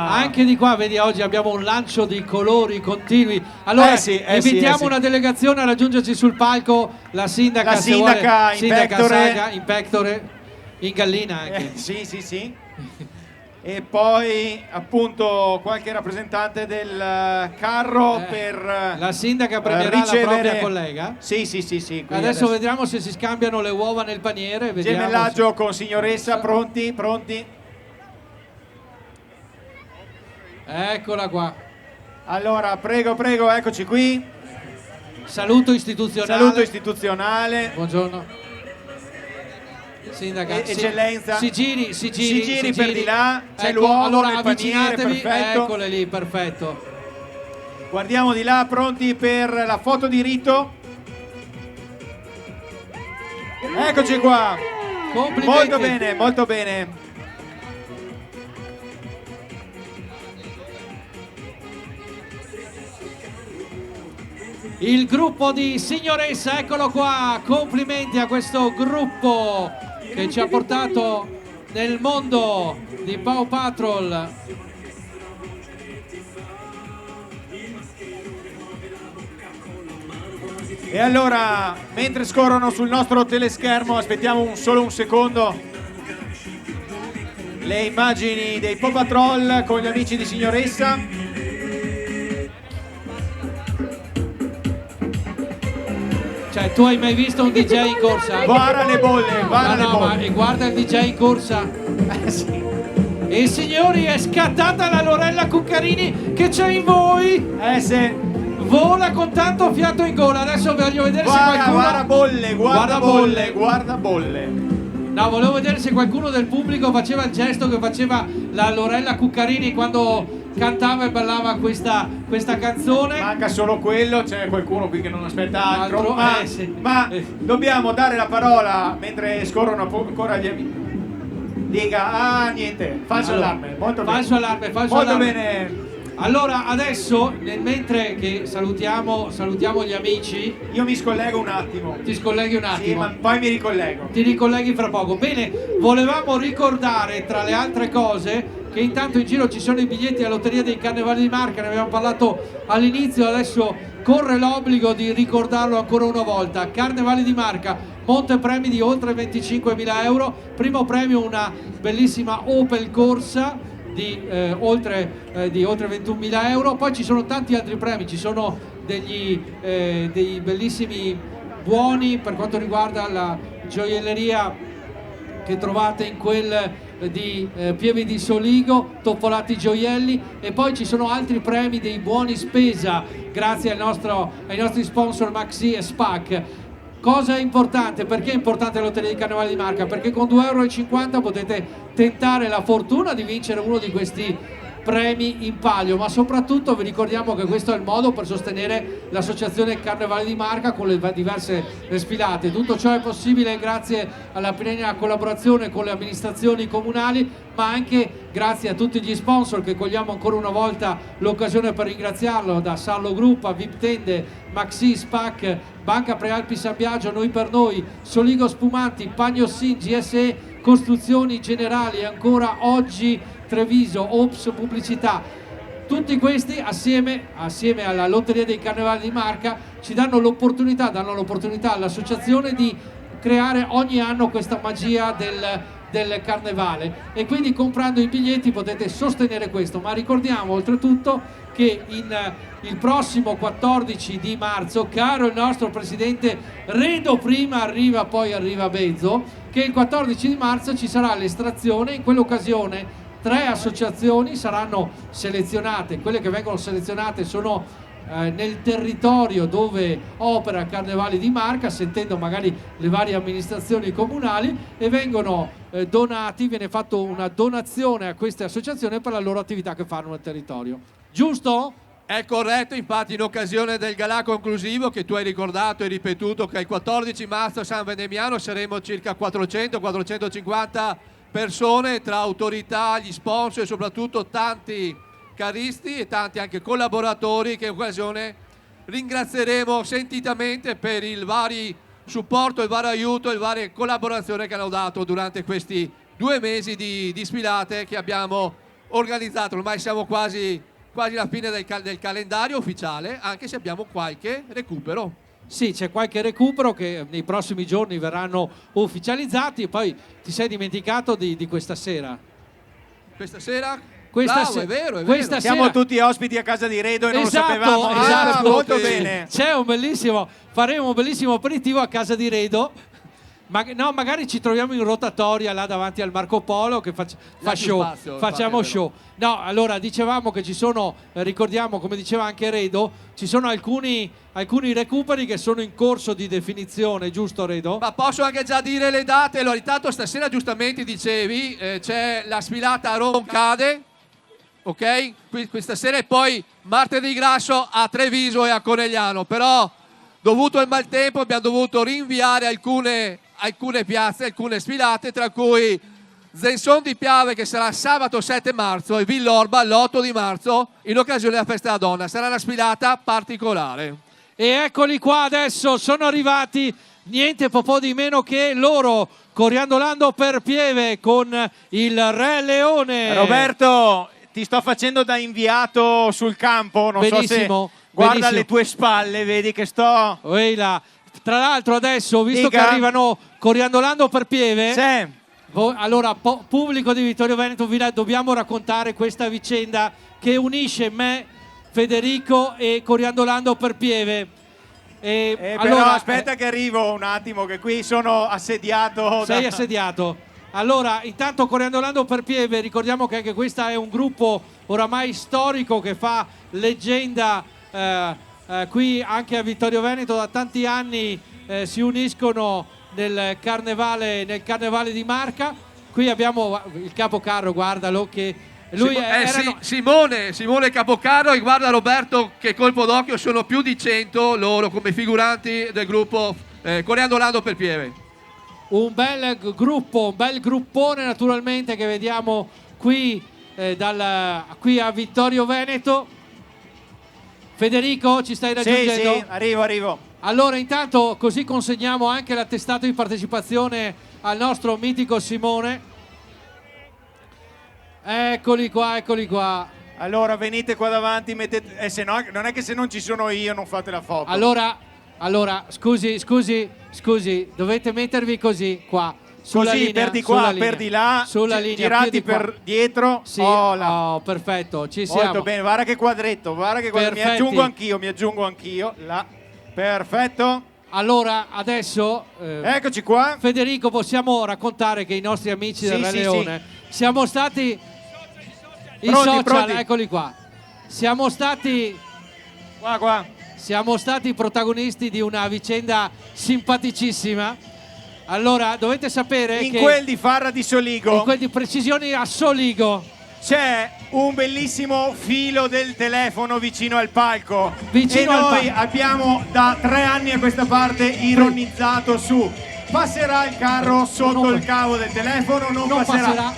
Anche di qua, vedi, oggi abbiamo un lancio di colori continui. Allora, invitiamo una delegazione a raggiungerci sul palco, la sindaca, Inspectore, in gallina anche. Sì. E poi appunto qualche rappresentante del carro per la sindaca premierà la propria collega. Sì. Adesso vediamo se si scambiano le uova nel paniere. Gemellaggio con signoressa, pronti. Eccola qua. Allora, prego, eccoci qui. Saluto istituzionale. Buongiorno. Sindaca, eccellenza. Si giri per di là. C'è l'uovo, allora nel paniere, perfetto. Eccole lì, perfetto. Guardiamo di là, pronti per la foto di rito. Eccoci qua. Complimenti. Molto bene. Il gruppo di signoressa, eccolo qua, complimenti a questo gruppo che ci ha portato nel mondo di Paw Patrol. E allora, mentre scorrono sul nostro teleschermo, aspettiamo solo un secondo, le immagini dei Paw Patrol con gli amici di signoressa. Cioè, tu hai mai visto un DJ in corsa? Guarda le bolle. Ma guarda il DJ in corsa. Sì. E signori, è scattata la Lorella Cuccarini che c'è in voi. Sì. Vola con tanto fiato in gola. Adesso voglio vedere se qualcuno... Guarda bolle. No, volevo vedere se qualcuno del pubblico faceva il gesto che faceva la Lorella Cuccarini quando cantava e ballava questa canzone. Manca solo quello, c'è qualcuno qui che non aspetta altro. Sì. Ma dobbiamo dare la parola mentre scorrono ancora gli amici. Dica, niente, falso allarme. Molto bene. Allora, adesso, mentre che salutiamo gli amici... Io mi scollego un attimo. Ti scolleghi un attimo? Sì, ma poi mi ricollego. Ti ricolleghi fra poco. Bene, volevamo ricordare, tra le altre cose, che intanto in giro ci sono i biglietti alla Lotteria dei Carnevali di Marca, ne abbiamo parlato all'inizio, adesso corre l'obbligo di ricordarlo ancora una volta. Carnevali di Marca, montepremi di oltre 25.000 euro, primo premio una bellissima Opel Corsa di oltre 21.000 euro, poi ci sono tanti altri premi, ci sono dei bellissimi buoni per quanto riguarda la gioielleria che trovate in quel di Pieve di Soligo, Topolini Gioielli, e poi ci sono altri premi, dei buoni spesa grazie ai nostri sponsor Maxi e SPAC. Cosa è importante? Perché è importante la Lotteria di Carnevale di Marca? Perché con 2,50 € potete tentare la fortuna di vincere uno di questi premi in palio, ma soprattutto vi ricordiamo che questo è il modo per sostenere l'associazione Carnevale di Marca con le diverse sfilate. Tutto ciò è possibile grazie alla piena collaborazione con le amministrazioni comunali, ma anche grazie a tutti gli sponsor, che cogliamo ancora una volta l'occasione per ringraziarlo, da Sarlo Group a VIP Tende, Maxi, Spac, Banca Prealpi San Biagio, Noi per Noi, Soligo Spumanti, Pagnossin, GSE Costruzioni Generali e ancora oggi Treviso, Ops Pubblicità. Tutti questi assieme alla Lotteria dei Carnevali di Marca ci danno l'opportunità all'associazione di creare ogni anno questa magia del carnevale, e quindi comprando i biglietti potete sostenere questo. Ma ricordiamo oltretutto che il prossimo 14 di marzo, caro il nostro presidente Redo, prima arriva poi arriva Bezzo, che il 14 di marzo ci sarà l'estrazione. In quell'occasione 3 associazioni saranno selezionate. Quelle che vengono selezionate sono nel territorio dove opera Carnevale di Marca, sentendo magari le varie amministrazioni comunali, e vengono viene fatta una donazione a queste associazioni per la loro attività che fanno nel territorio. Giusto? È corretto, infatti in occasione del galà conclusivo che tu hai ricordato e ripetuto che il 14 marzo a San Vendemiano saremo circa 400-450 persone, tra autorità, gli sponsor e soprattutto tanti caristi e tanti anche collaboratori, che in occasione ringrazieremo sentitamente per il vari supporto, il vario aiuto e le varie collaborazioni che hanno dato durante questi 2 mesi di sfilate che abbiamo organizzato. Ormai siamo quasi alla fine del calendario ufficiale, anche se abbiamo qualche recupero. Sì, c'è qualche recupero che nei prossimi giorni verranno ufficializzati. E poi ti sei dimenticato di questa sera. Questa sera? È vero. Siamo tutti ospiti a casa di Redo e non esatto, lo sapevamo. Esatto. Molto bene. Faremo un bellissimo aperitivo a casa di Redo. Magari ci troviamo in rotatoria là davanti al Marco Polo che fa show, facciamo show. No, allora dicevamo che ci sono, ricordiamo, come diceva anche Redo, ci sono alcuni recuperi che sono in corso di definizione, giusto Redo? Ma posso anche già dire le date. Allora, intanto stasera giustamente dicevi c'è la sfilata a Roncade, ok? Questa sera, e poi martedì grasso a Treviso e a Conegliano, però dovuto il maltempo abbiamo dovuto rinviare alcune piazze, alcune sfilate, tra cui Zenson di Piave, che sarà sabato 7 marzo, e Villorba l'8 di marzo in occasione della festa della donna. Sarà una sfilata particolare. E eccoli qua, adesso sono arrivati niente po' di meno che loro, Coriandolando per Pieve con il Re Leone. Roberto, ti sto facendo da inviato sul campo, non benissimo, so se guarda benissimo. Le tue spalle, vedi che sto... Tra l'altro adesso, visto che arrivano Coriandolando per Pieve, allora pubblico di Vittorio Veneto, vi dobbiamo raccontare questa vicenda che unisce me, Federico e Coriandolando per Pieve. Però aspetta che arrivo un attimo, che qui sono assediato. Sei assediato. Allora, intanto Coriandolando per Pieve, ricordiamo che anche questo è un gruppo oramai storico che fa leggenda qui anche a Vittorio Veneto. Da tanti anni si uniscono nel carnevale di Marca. Qui abbiamo il capocarro, guardalo, che lui Simone Capocarro, e guarda Roberto che colpo d'occhio, sono più di 100 loro come figuranti del gruppo Coriandolando per Pieve. Un bel gruppo, un bel gruppone naturalmente che vediamo qui, qui a Vittorio Veneto. Federico, ci stai raggiungendo? Sì, arrivo. Allora intanto così consegniamo anche l'attestato di partecipazione al nostro mitico Simone. Eccoli qua. Allora venite qua davanti, mettete... se no, non è che se non ci sono io non fate la foto. Allora scusi, dovete mettervi così qua. Sulla così, linea, per di qua, per di là, sulla linea, girati per dietro. Sì, perfetto, ci siamo. Molto bene, guarda che quadretto, mi aggiungo anch'io, là. Perfetto. Allora, adesso eccoci qua. Federico, possiamo raccontare che i nostri amici del Re Leone siamo stati i social, pronti. eccoli qua. Siamo stati siamo stati protagonisti di una vicenda simpaticissima. Allora, dovete sapere in che quel di Farra di Soligo, in quel di Precisioni a Soligo, c'è un bellissimo filo del telefono vicino al palco. Vicino e al noi abbiamo da 3 anni a questa parte ironizzato su: passerà il carro sotto il cavo del telefono? Non passerà.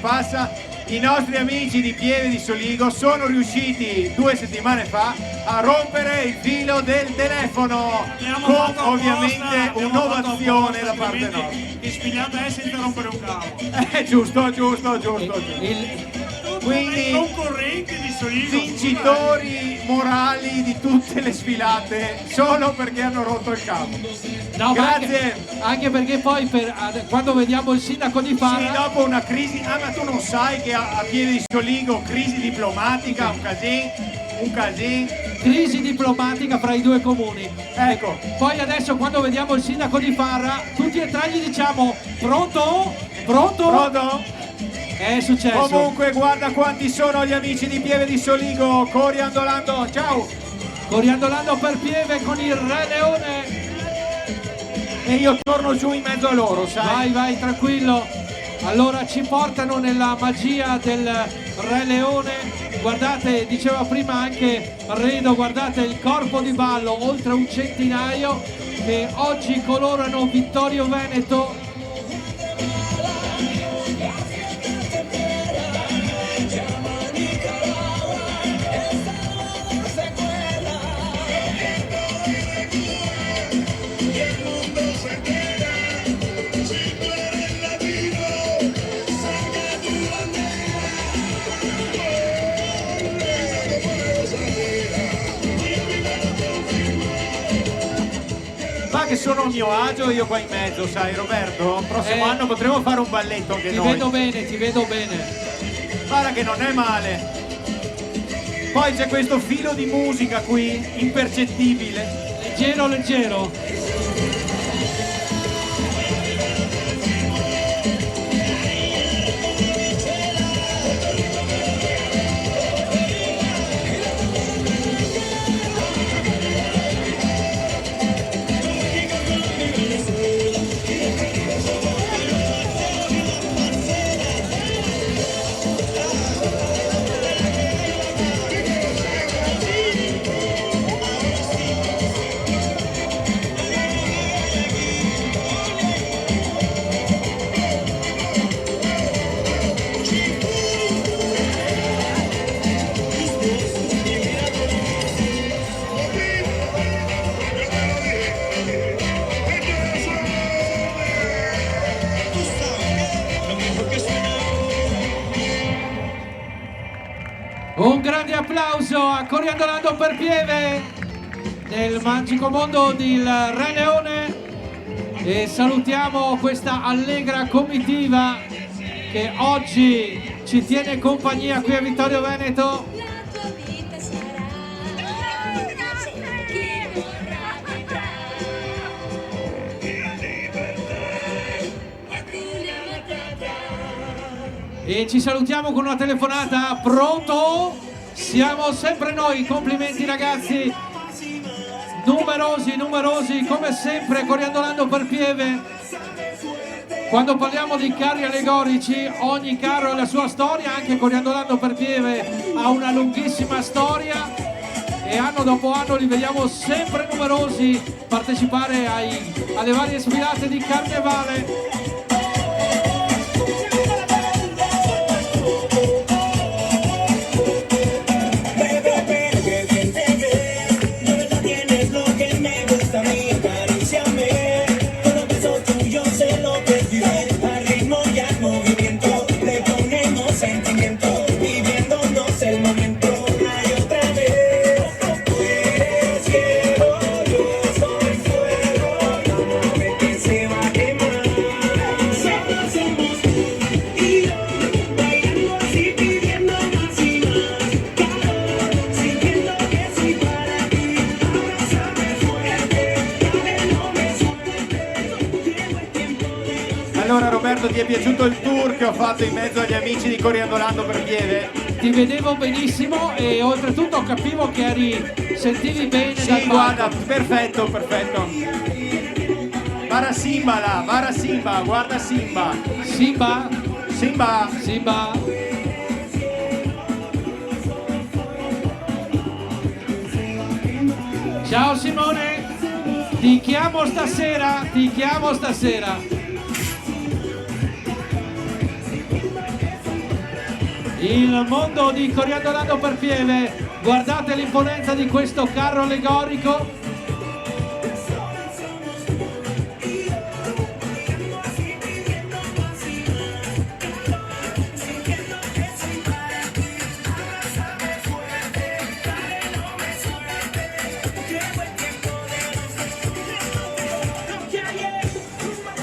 Passa. I nostri amici di Pieve di Soligo sono riusciti 2 settimane fa a rompere il filo del telefono con ovviamente un'ovazione da parte nostra. Che spigliata è senza rompere un cavo. Giusto. Quindi Concorrenti di Soligo. vincitori morali di tutte le sfilate solo perché hanno rotto il cavo. no, ma Grazie. anche perché poi quando vediamo il sindaco di Farra, Sì, dopo una crisi, ma tu non sai che a Pieve di Soligo crisi diplomatica, un casino. crisi diplomatica fra i 2 comuni. Ecco. Poi adesso quando vediamo il sindaco di Farra, tutti e 3 gli diciamo pronto? È successo. Comunque guarda quanti sono gli amici di Pieve di Soligo, coriandolando, ciao! Coriandolando per Pieve con il Re Leone. E io torno giù in mezzo a loro, sai? Vai, tranquillo. Allora ci portano nella magia del Re Leone. Guardate, diceva prima anche Redo, guardate il corpo di ballo, oltre un centinaio, che oggi colorano Vittorio Veneto. Che sono a mio agio io qua in mezzo, sai Roberto? Prossimo anno potremo fare un balletto anche noi. Ti vedo bene. Guarda che non è male. Poi c'è questo filo di musica qui, impercettibile. Leggero. Un grande applauso a Coriandolando per Pieve nel magico mondo del Re Leone e salutiamo questa allegra comitiva che oggi ci tiene compagnia qui a Vittorio Veneto. E ci salutiamo con una telefonata. Pronto? Siamo sempre noi, complimenti ragazzi, numerosi come sempre. Coriandolando per Pieve, quando parliamo di carri allegorici ogni carro ha la sua storia, anche Coriandolando per Pieve ha una lunghissima storia e anno dopo anno li vediamo sempre numerosi partecipare alle varie sfilate di carnevale. Allora Roberto, ti è piaciuto il tour che ho fatto in mezzo agli amici di Coriandolando per Pieve? Ti vedevo benissimo e oltretutto capivo che sentivi bene. Sì, guarda, perfetto. Guarda Simba, guarda Simba. Simba. Ciao Simone, ti chiamo stasera. Il mondo di Coriandolano per Pieve, guardate l'imponenza di questo carro allegorico.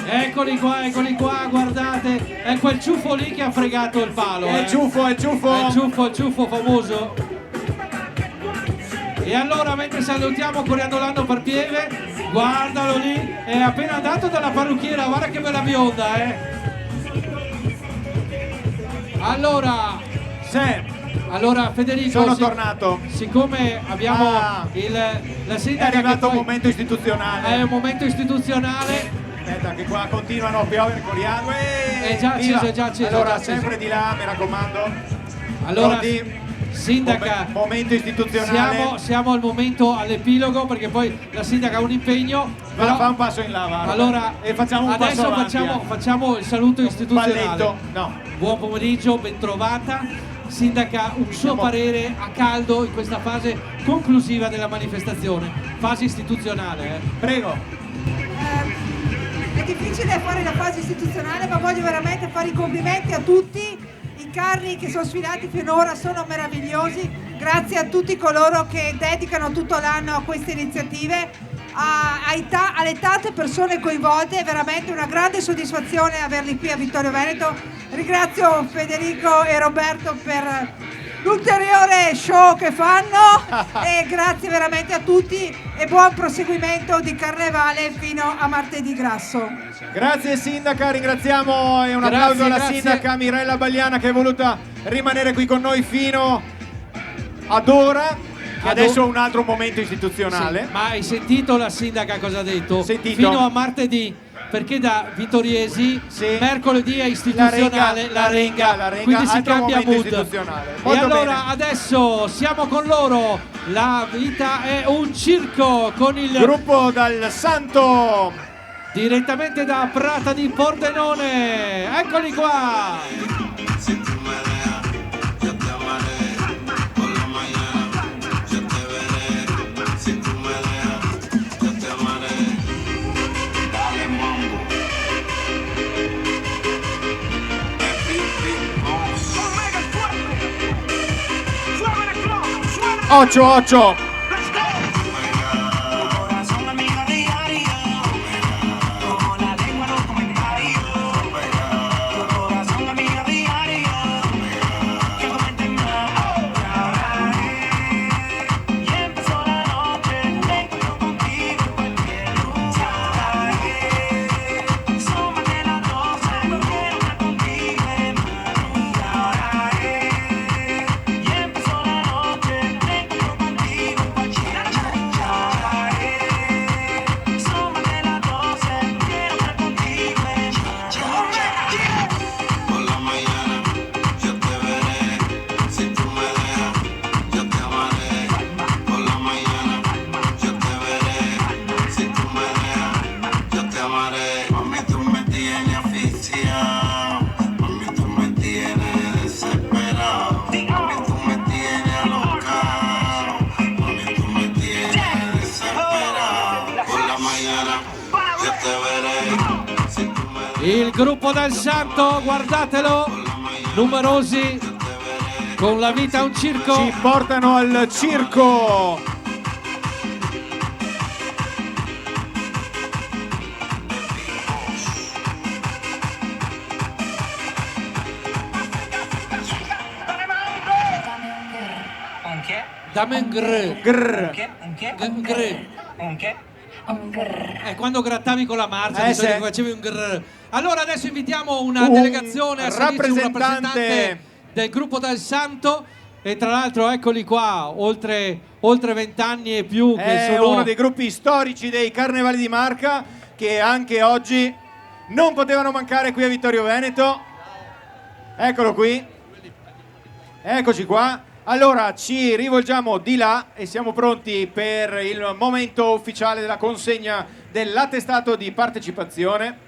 Eccoli qua, guardate, è quel ciuffo lì che ha fregato il palo. È il ciuffo. È il ciuffo famoso. E allora, mentre salutiamo Coriandolano per Pieve, guardalo lì, è appena andato dalla parrucchiera, guarda che bella bionda, Allora Federico, sono tornato. Siccome abbiamo la sindaca, è arrivato un momento istituzionale. È un momento istituzionale. Aspetta, che qua continuano a piovere coriandoli. È già acceso. Allora, sempre di là, mi raccomando. Allora, pronti? Sindaca, momento istituzionale. Siamo al momento, all'epilogo, perché poi la sindaca ha un impegno. Però, fa un passo in là, guarda. Allora, e facciamo un passo avanti. Facciamo il saluto istituzionale. Balletto, no. Buon pomeriggio, bentrovata. Sindaca, un suo parere a caldo in questa fase conclusiva della manifestazione, fase istituzionale. Prego. È difficile fare la fase istituzionale, ma voglio veramente fare i complimenti a tutti. I carri che sono sfilati finora sono meravigliosi. Grazie a tutti coloro che dedicano tutto l'anno a queste iniziative, alle tante persone coinvolte. È veramente una grande soddisfazione averli qui a Vittorio Veneto. Ringrazio Federico e Roberto per l'ulteriore show che fanno e grazie veramente a tutti e buon proseguimento di Carnevale fino a martedì grasso. Grazie sindaca, ringraziamo e un applauso alla sindaca Mirella Bagliana che è voluta rimanere qui con noi fino ad ora. Adesso un altro momento istituzionale. Sì, ma hai sentito la sindaca cosa ha detto? Sentito. Fino a martedì. Perché da Vittoriesi mercoledì è istituzionale la renga, quindi si cambia mood. E allora adesso siamo con loro, la vita è un circo con il gruppo dal Santo, direttamente da Prata di Pordenone, eccoli qua. Occio. Il gruppo del Santo, guardatelo, numerosi, con la vita un circo. Ci portano al circo. Dammi un grr. Quando grattavi con la marcia bisogna che facevi un grr. Allora adesso invitiamo una delegazione a salirci, un rappresentante del gruppo Dal Santo. E tra l'altro eccoli qua, oltre 20 anni e più. Che È sono uno dei gruppi storici dei Carnevali di Marca, che anche oggi non potevano mancare qui a Vittorio Veneto. Eccolo qui. Eccoci qua. Allora ci rivolgiamo di là e siamo pronti per il momento ufficiale della consegna dell'attestato di partecipazione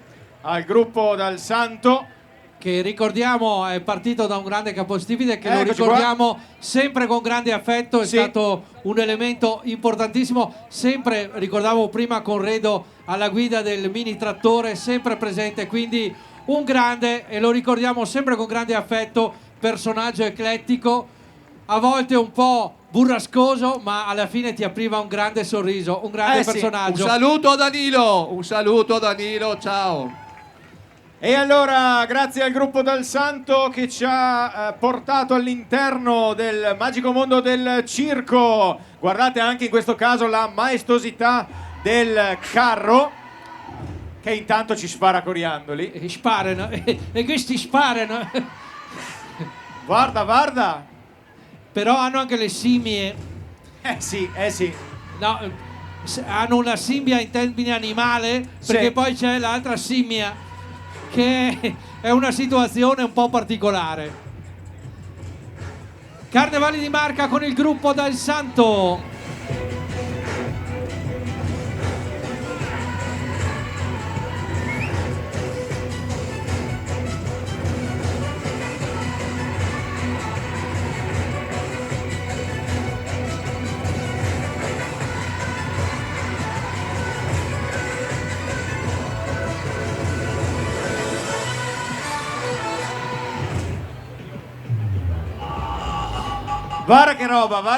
al gruppo Dal Santo, che ricordiamo è partito da un grande capostipite, che lo Eccoci ricordiamo sempre con grande affetto, è Sì. stato un elemento importantissimo, sempre ricordavo prima Conredo alla guida del mini trattore, sempre presente, quindi un grande, e lo ricordiamo sempre con grande affetto, personaggio eclettico, a volte un po' burrascoso, ma alla fine ti apriva un grande sorriso, un grande Sì. personaggio. un saluto a Danilo, ciao. E allora grazie al gruppo Dal Santo che ci ha portato all'interno del magico mondo del circo. Guardate anche in questo caso la maestosità del carro, che intanto ci spara coriandoli. E sparano, e questi sparano. Guarda. Però hanno anche le simie. Sì. No, hanno una simbia in termini animale, perché Sì. poi c'è l'altra simbia, che è una situazione un po' particolare. Carnevali di Marca con il gruppo Dal Santo. Guarda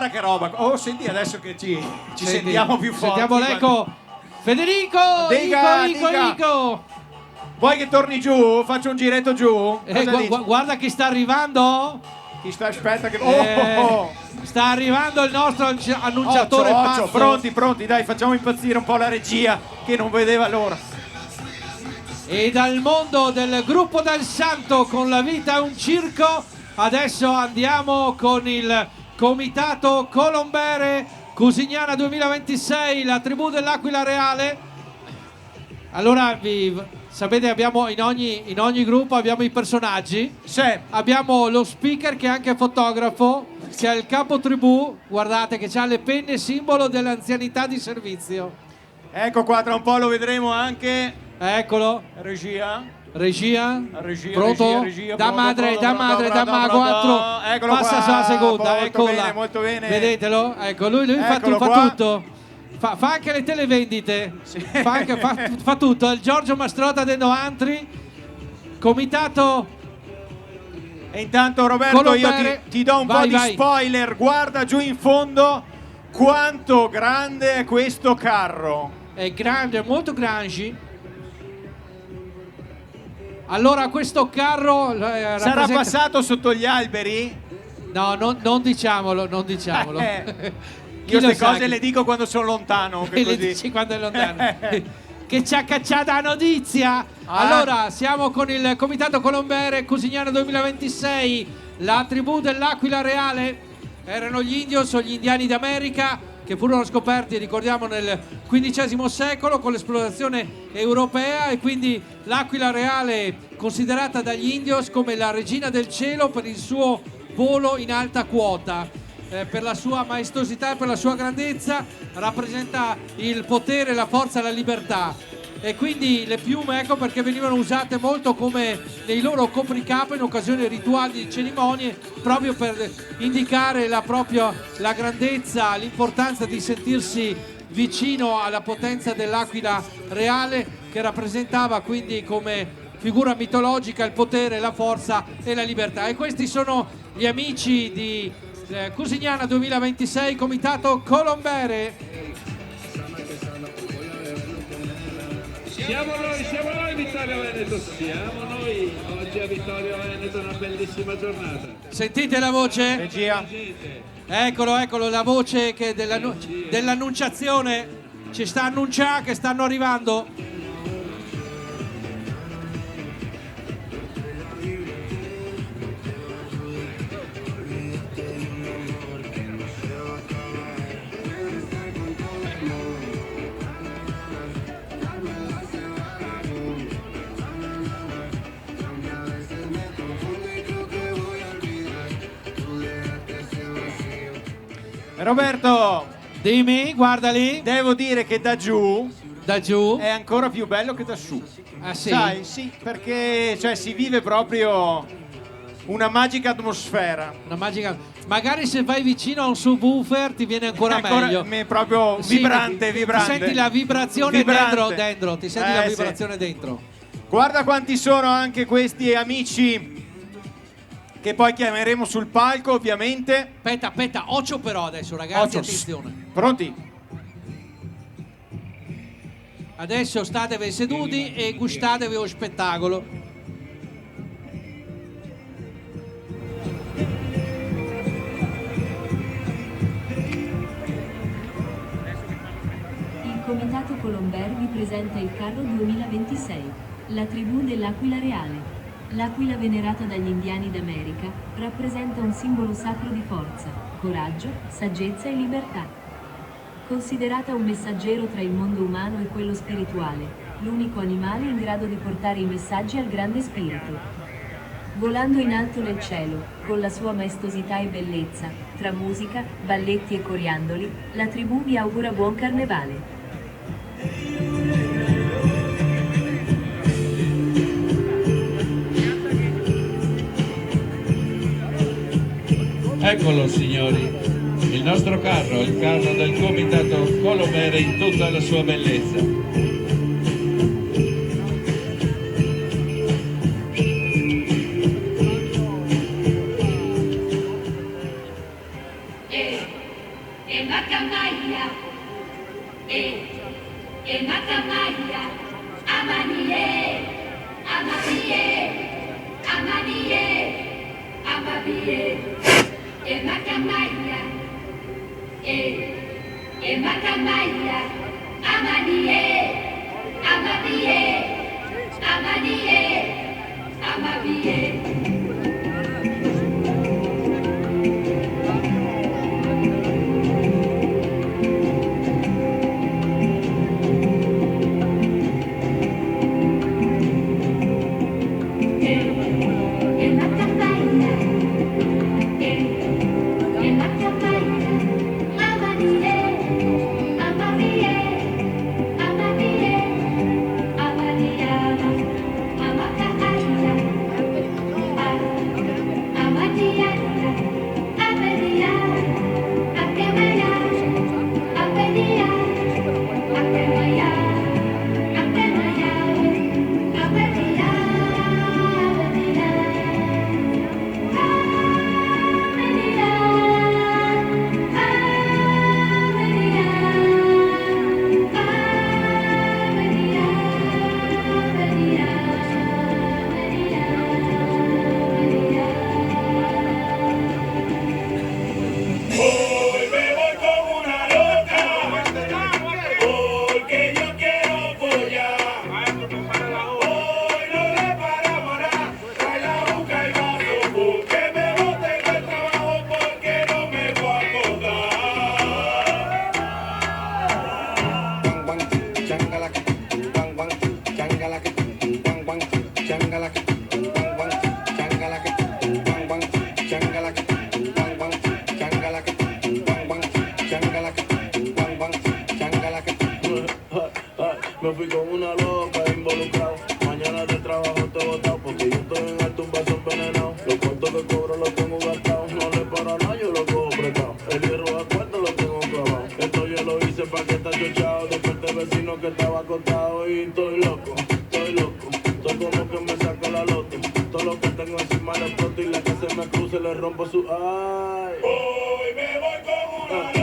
che roba. Oh, senti adesso che ci Senti, sentiamo più forti. Sentiamo l'eco. Federico! Dica. Ico! Vuoi che torni giù? Faccio un giretto giù? Cosa dici? Guarda chi sta arrivando. Chi sta, aspetta che... Sta arrivando il nostro annunciatore Occhio, pazzo. pronti, dai, facciamo impazzire un po' la regia che non vedeva l'ora. E dal mondo del gruppo Dal Santo con La vita è un circo, adesso andiamo con il comitato Colombere Cusignana 2026, la tribù dell'Aquila Reale. Allora, sapete, abbiamo in ogni gruppo abbiamo i personaggi. Sì. Abbiamo lo speaker che è anche fotografo, che è il capo tribù, guardate che ha le penne simbolo dell'anzianità di servizio. Ecco qua, tra un po' lo vedremo anche. Eccolo. Regia. Pronto? Da madre, mago, altro. Eccolo passa qua. sulla seconda, eccola. Molto bene. Vedetelo? Ecco, lui fa tutto. Fa anche le televendite. Sì. Fa tutto. Il Giorgio Mastrota de Noantri, comitato. E intanto Roberto, Colombere. io ti do un po' di spoiler. Guarda giù in fondo quanto grande è questo carro. È grande, molto grande. Allora questo carro sarà passato sotto gli alberi? No, non diciamolo. Io queste cose le dico quando sono lontano. E le dici quando è lontano. Che ci ha cacciata la notizia. Allora siamo con il comitato Colombere Cusignano 2026, la tribù dell'Aquila Reale. Erano gli indios o gli indiani d'America, che furono scoperti, ricordiamo, nel XV secolo con l'esplorazione europea, e quindi l'Aquila Reale, considerata dagli indios come la regina del cielo per il suo volo in alta quota, per la sua maestosità e per la sua grandezza, rappresenta il potere, la forza e la libertà. E quindi le piume, ecco perché venivano usate molto come nei loro copricapo in occasione di rituali e cerimonie, proprio per indicare la grandezza, l'importanza di sentirsi vicino alla potenza dell'Aquila Reale, che rappresentava quindi come figura mitologica il potere, la forza e la libertà. E questi sono gli amici di Cusignana 2026, comitato Colombere. Siamo noi Vittorio Veneto, siamo noi. Oggi a Vittorio Veneto è una bellissima giornata. Sentite la voce? Regia. Eccolo, la voce che dell'annunciazione ci sta annunciando che stanno arrivando. Roberto, dimmi, guarda lì. Devo dire che da giù è ancora più bello che da su. Ah sì? Sai, sì, perché cioè, si vive proprio una magica atmosfera. Una magica. Magari se vai vicino a un subwoofer ti viene ancora meglio. Proprio vibrante, vibrante. Ti senti la vibrazione dentro, ti senti la vibrazione dentro. Guarda quanti sono anche questi amici che poi chiameremo sul palco, ovviamente. Aspetta, occhio però adesso, ragazzi, attenzione. Pronti? Adesso statevi seduti e gustatevi lo spettacolo. Il Comitato Colomber vi presenta il carro 2026, la tribù dell'Aquila Reale. L'aquila venerata dagli indiani d'America rappresenta un simbolo sacro di forza, coraggio, saggezza e libertà. Considerata un messaggero tra il mondo umano e quello spirituale, l'unico animale in grado di portare i messaggi al grande spirito. Volando in alto nel cielo, con la sua maestosità e bellezza, tra musica, balletti e coriandoli, la tribù vi augura buon carnevale. Eccolo signori, il nostro carro, il carro del Comitato Colomber in tutta la sua bellezza. Me fui con una loca involucrado. Mañana de trabajo te botado porque yo estoy en alto, un vaso envenenado. Los cuartos que cobro los tengo gastados. No le para nada, yo lo cojo prestado. El hierro a cuarto lo tengo clavado. Esto yo lo hice pa' que está chochado. Después de vecino que estaba acostado. Y estoy loco, estoy loco. Soy como que me saca la loto. Todo lo que tengo encima le exploto. Y la que se me cruce le rompo su ay. Hoy me voy con una loca.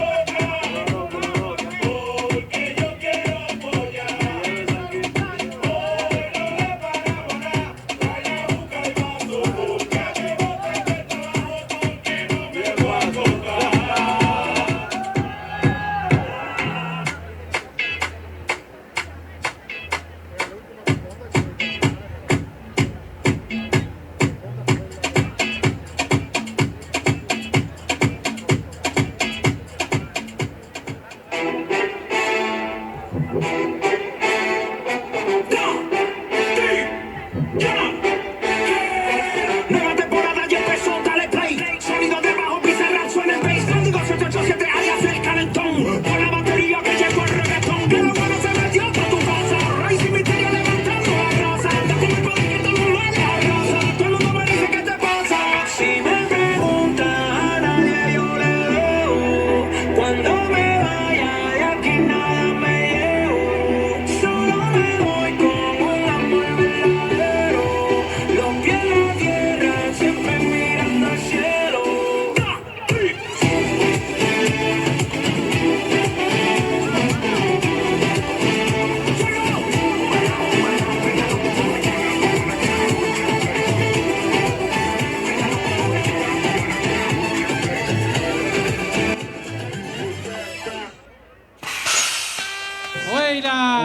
reggaetón, con la batería que llegó el reggaetón, que la buena se metió pa' tu casa, Rey Cimiterio levantando la raza, anda con el poder que todo el mundo es la raza, todo el mundo me dice ¿qué te pasa? Si me preguntan a nadie yo le debo, cuando me vaya de aquí nada me llevo, solo me voy con un amor verdadero, los pies en la tierra siempre mirando al cielo.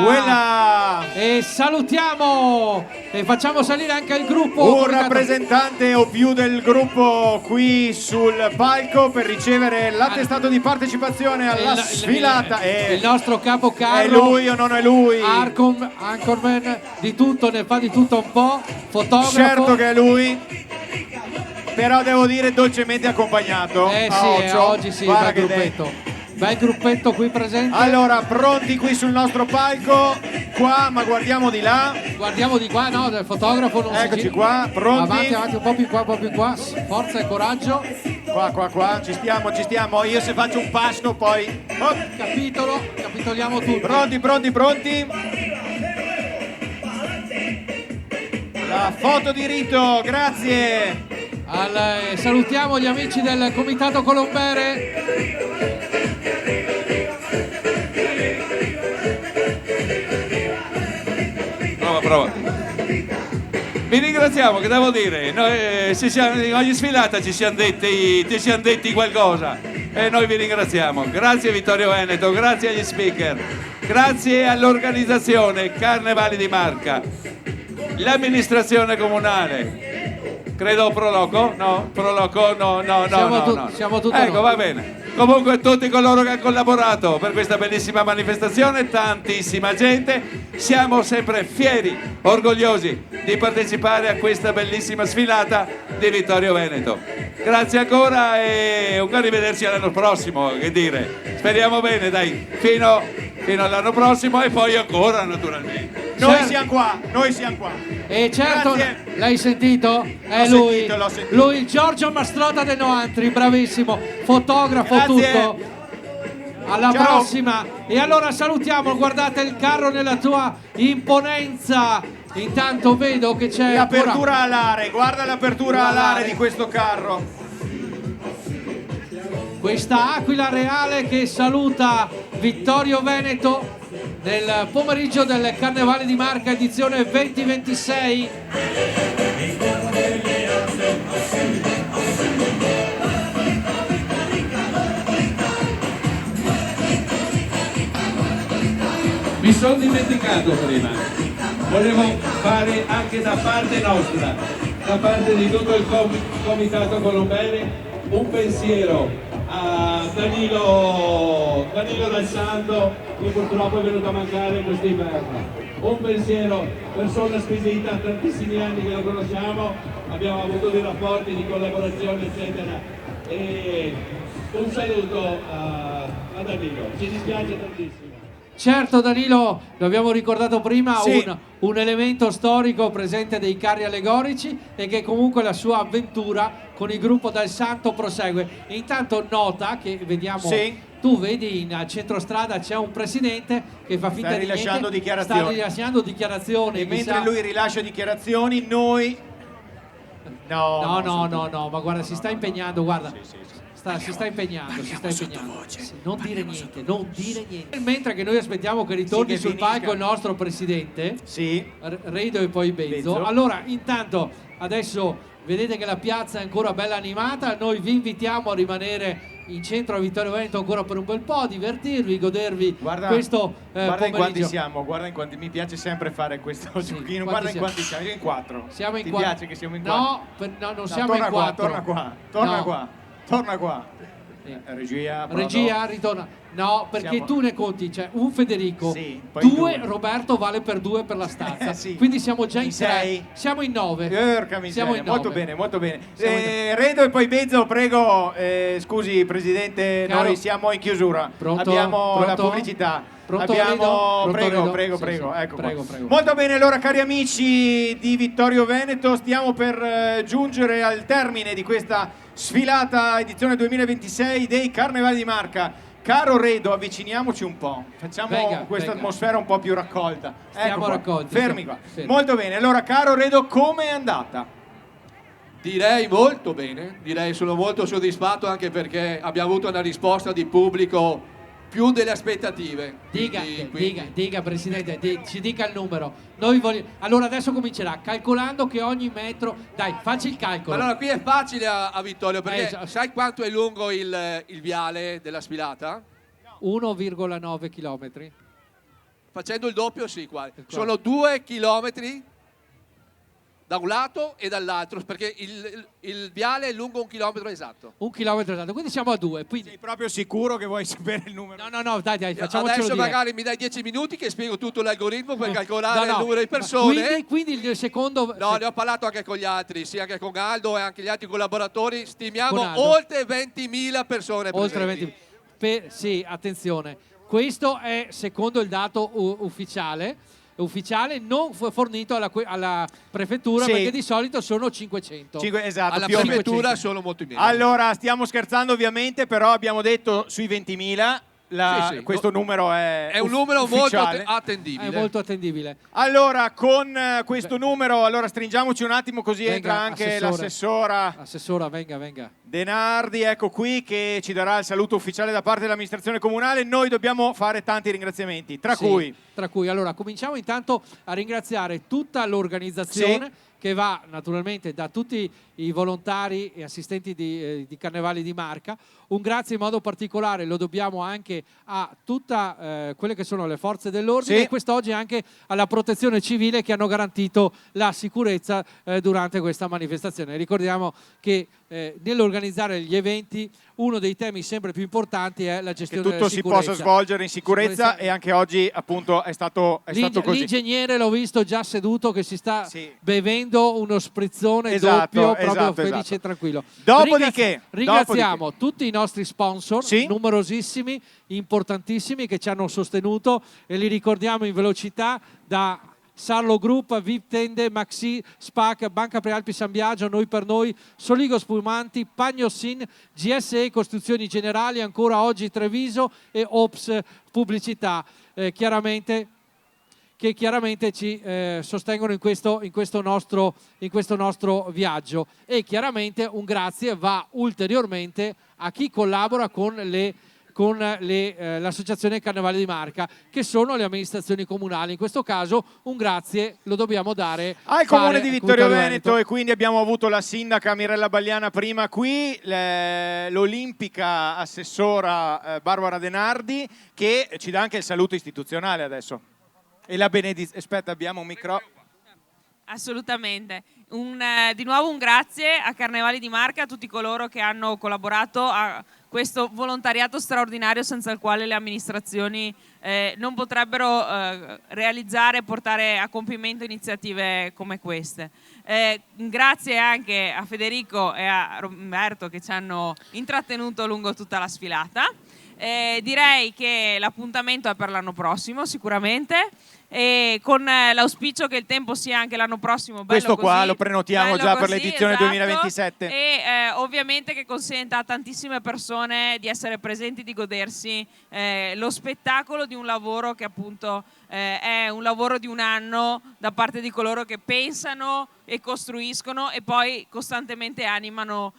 Quella! E salutiamo e facciamo salire anche il gruppo. Un rappresentante o più del gruppo qui sul palco per ricevere l'attestato di partecipazione alla sfilata. Il nostro capo Carlo. È lui o non è lui? Anchorman, di tutto, ne fa di tutto un po'. Fotografo. Certo che è lui. Però devo dire dolcemente accompagnato. Oggi sì, bel gruppetto. Bel gruppetto qui presente. Allora, pronti qui sul nostro palco. Qua, ma guardiamo di là. Guardiamo di qua, no, del fotografo non Eccoci qua, pronti. Avanti, un po' più qua. Forza e coraggio. Qua, ci stiamo. Io se faccio un passo poi. Oh. Capitoliamo tutti. Pronti. La foto di rito, grazie. Salutiamo gli amici del Comitato Colombere. Prova. Vi ringraziamo, che devo dire, noi ogni sfilata ci siamo detti qualcosa e noi vi ringraziamo. Grazie Vittorio Veneto, grazie agli speaker, grazie all'organizzazione Carnevali di Marca, l'amministrazione comunale, credo Proloco? No, Proloco no. Siamo tutti ecco, noi. va bene. Comunque tutti coloro che hanno collaborato per questa bellissima manifestazione, tantissima gente, siamo sempre fieri, orgogliosi di partecipare a questa bellissima sfilata di Vittorio Veneto. Grazie ancora e un arrivederci l'anno prossimo, che dire, speriamo bene dai, fino all'anno prossimo e poi ancora naturalmente. Noi siamo qua. E certo, grazie. L'hai sentito? È L'ho lui, sentito. lui, Giorgio Mastrota De Noantri, bravissimo, fotografo. Grazie. Tutto. Alla Ciao. prossima. E allora salutiamo, guardate il carro nella tua imponenza. Intanto vedo che c'è l'apertura alare, guarda l'apertura alare di questo carro. Questa aquila reale che saluta Vittorio Veneto nel pomeriggio del Carnevale di Marca edizione 2026. Mi sono dimenticato prima, volevo fare anche da parte nostra, da parte di tutto il Comitato Colombere, un pensiero a Danilo Dal Santo, che purtroppo è venuto a mancare quest'inverno. Un pensiero, persona squisita, tantissimi anni che lo conosciamo, abbiamo avuto dei rapporti di collaborazione eccetera, e un saluto a Danilo, ci dispiace tantissimo. Certo Danilo, lo abbiamo ricordato prima, sì. un elemento storico presente dei carri allegorici e che comunque la sua avventura con il gruppo Dal Santo prosegue. E intanto nota che vediamo, sì. Tu vedi in centrostrada c'è un presidente che fa finta di niente, sta rilasciando dichiarazioni. E mentre lui rilascia dichiarazioni, noi... No, ma guarda, si sta impegnando, guarda. Si sta impegnando. Non dire niente. Mentre che noi aspettiamo che ritorni sul palco il nostro presidente, Redo e poi Bezzo. Allora, intanto, adesso vedete che la piazza è ancora bella animata, noi vi invitiamo a rimanere in centro a Vittorio Veneto ancora per un bel po', divertirvi, godervi questo guarda in quanti pomeriggio. siamo, guarda in quanti, mi piace sempre fare questo giochino, guarda in quanti siamo, io in 4. Siamo in Ti 4. piace che siamo in 4? No, non siamo in 4. Torna qua. Regia, Regia, ritorna. No, perché tu ne conti, cioè un Federico, poi 2 Roberto vale per 2 per la stazza, quindi siamo già in 3, siamo in 9. Porca miseria, Siamo in molto 9. bene, molto bene. Redo e poi Bezzo, prego, scusi Presidente, Caro. noi siamo in chiusura, Pronto? abbiamo la Pronto? pubblicità. Pronto, Abbiamo... Redo? Pronto, Prego, Redo? prego, Sì, prego, sì. ecco qua. Prego, prego. Molto bene, allora cari amici di Vittorio Veneto, stiamo per giungere al termine di questa sfilata edizione 2026 dei Carnevali di Marca. Caro Redo, avviciniamoci un po', facciamo questa atmosfera un po' più raccolta. Stiamo raccolti. Fermi qua. Molto bene, allora caro Redo, come è andata? Direi molto bene, sono molto soddisfatto anche perché abbiamo avuto una risposta di pubblico più delle aspettative. Dica Presidente, ci dica il numero. Allora adesso comincerà, calcolando che ogni metro... Dai, facci il calcolo. Allora qui è facile a Vittorio, perché sai quanto è lungo il viale della sfilata? 1,9 chilometri. Facendo il doppio sì, qua. Sono 2 chilometri da un lato e dall'altro, perché il viale è lungo 1 chilometro esatto. 1 chilometro esatto, quindi siamo a 2. Quindi... Sei proprio sicuro che vuoi sapere il numero? No, dai, facciamocelo adesso dire. magari mi dai 10 minuti che spiego tutto l'algoritmo per calcolare il numero di persone. Quindi il secondo... No, ne ho parlato anche con gli altri, sì, anche con Aldo e anche gli altri collaboratori. Stimiamo Aldo. oltre 20.000 persone Oltre presenti. 20. Sì, attenzione. Questo è secondo il dato ufficiale non fornito alla prefettura, perché di solito sono 500. Esatto, alla più prefettura sono molto meno. Allora, stiamo scherzando ovviamente, però abbiamo detto sui 20.000. Questo numero è un numero ufficiale. molto attendibile. È molto attendibile. Allora, con questo numero, stringiamoci un attimo così Venga, entra anche assessore. l'assessora. Assessora, venga. Denardi, ecco qui, che ci darà il saluto ufficiale da parte dell'amministrazione comunale. Noi dobbiamo fare tanti ringraziamenti, tra cui... Allora, cominciamo intanto a ringraziare tutta l'organizzazione, che va naturalmente da tutti i volontari e assistenti di Carnevali di Marca. Un grazie in modo particolare lo dobbiamo anche a tutte quelle che sono le forze dell'ordine e quest'oggi anche alla protezione civile, che hanno garantito la sicurezza durante questa manifestazione. Ricordiamo che nell'organizzare gli eventi uno dei temi sempre più importanti è la gestione della sicurezza. Che tutto si possa svolgere in sicurezza e anche oggi appunto è stato così. L'ingegnere l'ho visto già seduto che si sta bevendo uno sprizzone doppio, proprio felice e tranquillo. Dopodiché ringraziamo tutti i nostri sponsor, numerosissimi, importantissimi, che ci hanno sostenuto e li ricordiamo in velocità: da Sarlo Group, VIP Tende, Maxi, SPAC, Banca Prealpi San Biagio, Noi per Noi, Soligo Spumanti, Pagnosin, GSE Costruzioni Generali, ancora oggi Treviso e Ops Pubblicità, che chiaramente ci sostengono in questo nostro viaggio. E chiaramente un grazie va ulteriormente a chi collabora con l'associazione Carnevali di Marca, che sono le amministrazioni comunali. In questo caso un grazie lo dobbiamo dare al Comune di Vittorio Veneto, e quindi abbiamo avuto la sindaca Mirella Bagliana prima qui, l'olimpica assessora Barbara Denardi, che ci dà anche il saluto istituzionale adesso. E la benedizione. Aspetta, abbiamo un microfono. Assolutamente. Di nuovo un grazie a Carnevali di Marca, a tutti coloro che hanno collaborato a questo volontariato straordinario senza il quale le amministrazioni non potrebbero realizzare e portare a compimento iniziative come queste. Grazie anche a Federico e a Roberto che ci hanno intrattenuto lungo tutta la sfilata. Direi che l'appuntamento è per l'anno prossimo sicuramente, e con l'auspicio che il tempo sia anche l'anno prossimo bello questo qua così, lo prenotiamo già per l'edizione 2027 e ovviamente che consenta a tantissime persone di essere presenti, di godersi lo spettacolo di un lavoro che appunto è un lavoro di un anno da parte di coloro che pensano e costruiscono e poi costantemente animano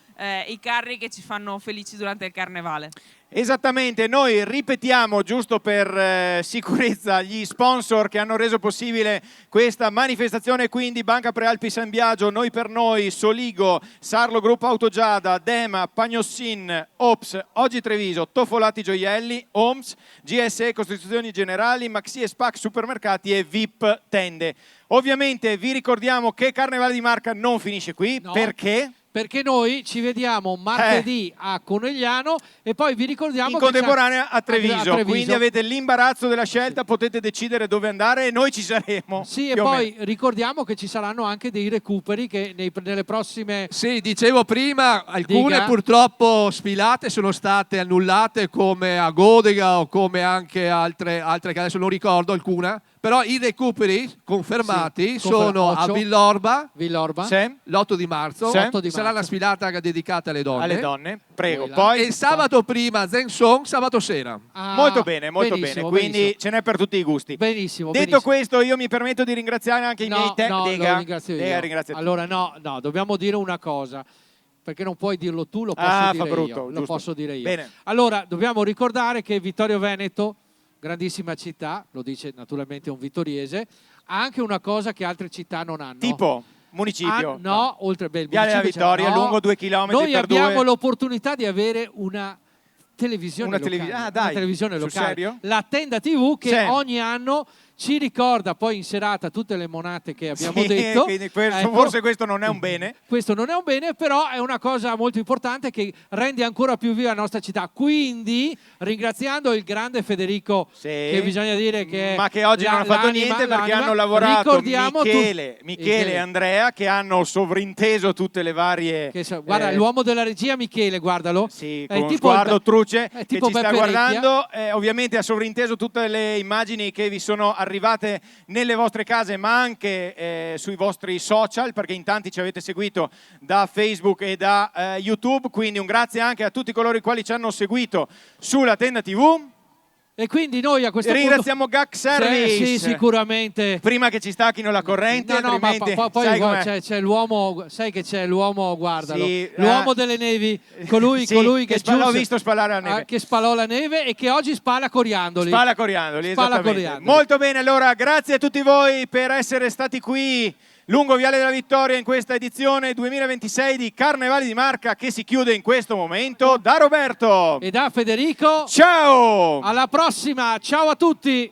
i carri che ci fanno felici durante il carnevale. Esattamente, noi ripetiamo giusto per sicurezza gli sponsor che hanno reso possibile questa manifestazione, quindi Banca Prealpi San Biagio, Noi per Noi, Soligo, Sarlo Gruppo Autogiada, Dema, Pagnossin, Ops, Oggi Treviso, Tofolati Gioielli, OMS, GSE Costruzioni Generali, Maxi e SPAC Supermercati e VIP Tende. Ovviamente vi ricordiamo che Carnevale di Marca non finisce qui, perché? perché noi ci vediamo martedì a Conegliano e poi vi ricordiamo in contemporanea a Treviso, quindi avete l'imbarazzo della scelta, potete decidere dove andare e noi ci saremo. Sì, e poi ricordiamo che ci saranno anche dei recuperi che nelle prossime... Sì, dicevo prima, alcune purtroppo sfilate sono state annullate, come a Godega o come anche altre che adesso non ricordo alcuna. Però i recuperi confermati sono a Villorba l'8 di marzo, sarà la sfilata dedicata alle donne. Alle donne, prego. Poi e sabato prima Zensong, sabato sera. Molto bene, quindi benissimo. ce n'è per tutti i gusti. Benissimo. Detto questo, io mi permetto di ringraziare anche i miei ringrazio io. Allora no, dobbiamo dire una cosa. Perché non puoi dirlo tu, lo posso dire io. Lo posso dire io. Bene. Allora, dobbiamo ricordare che Vittorio Veneto, grandissima città, lo dice naturalmente un vittoriese, ha anche una cosa che altre città non hanno. Tipo? Municipio? Oltre il Viale della Vittoria, lungo 2 chilometri Noi per abbiamo l'opportunità di avere una televisione locale. Una televisione locale. Serio? La Tenda TV che ogni anno ci ricorda poi in serata tutte le monate che abbiamo detto. Forse questo non è un bene. Questo non è un bene, però è una cosa molto importante che rende ancora più viva la nostra città. Quindi, ringraziando il grande Federico, che bisogna dire che... Ma che oggi non ha fatto niente perché hanno lavorato Michele e Andrea, che hanno sovrinteso tutte le varie... Guarda, l'uomo della regia, Michele, guardalo. Sì, con sguardo truce, che ci sta guardando. Ovviamente ha sovrinteso tutte le immagini che vi sono arrivate nelle vostre case, ma anche sui vostri social, perché in tanti ci avete seguito da Facebook e da YouTube, quindi un grazie anche a tutti coloro i quali ci hanno seguito sulla Tenda TV. E quindi noi a questo ringraziamo GAC Service. Sì, sicuramente. Prima che ci stacchino la corrente, altrimenti ma poi c'è l'uomo, sai che c'è l'uomo, guardalo, l'uomo delle nevi, colui che l'ho visto spalare la neve. Che spalò la neve e che oggi spala coriandoli. Spala coriandoli. Molto bene, allora grazie a tutti voi per essere stati qui lungo Viale della Vittoria in questa edizione 2026 di Carnevali di Marca, che si chiude in questo momento. Da Roberto e da Federico, ciao, alla prossima, ciao a tutti.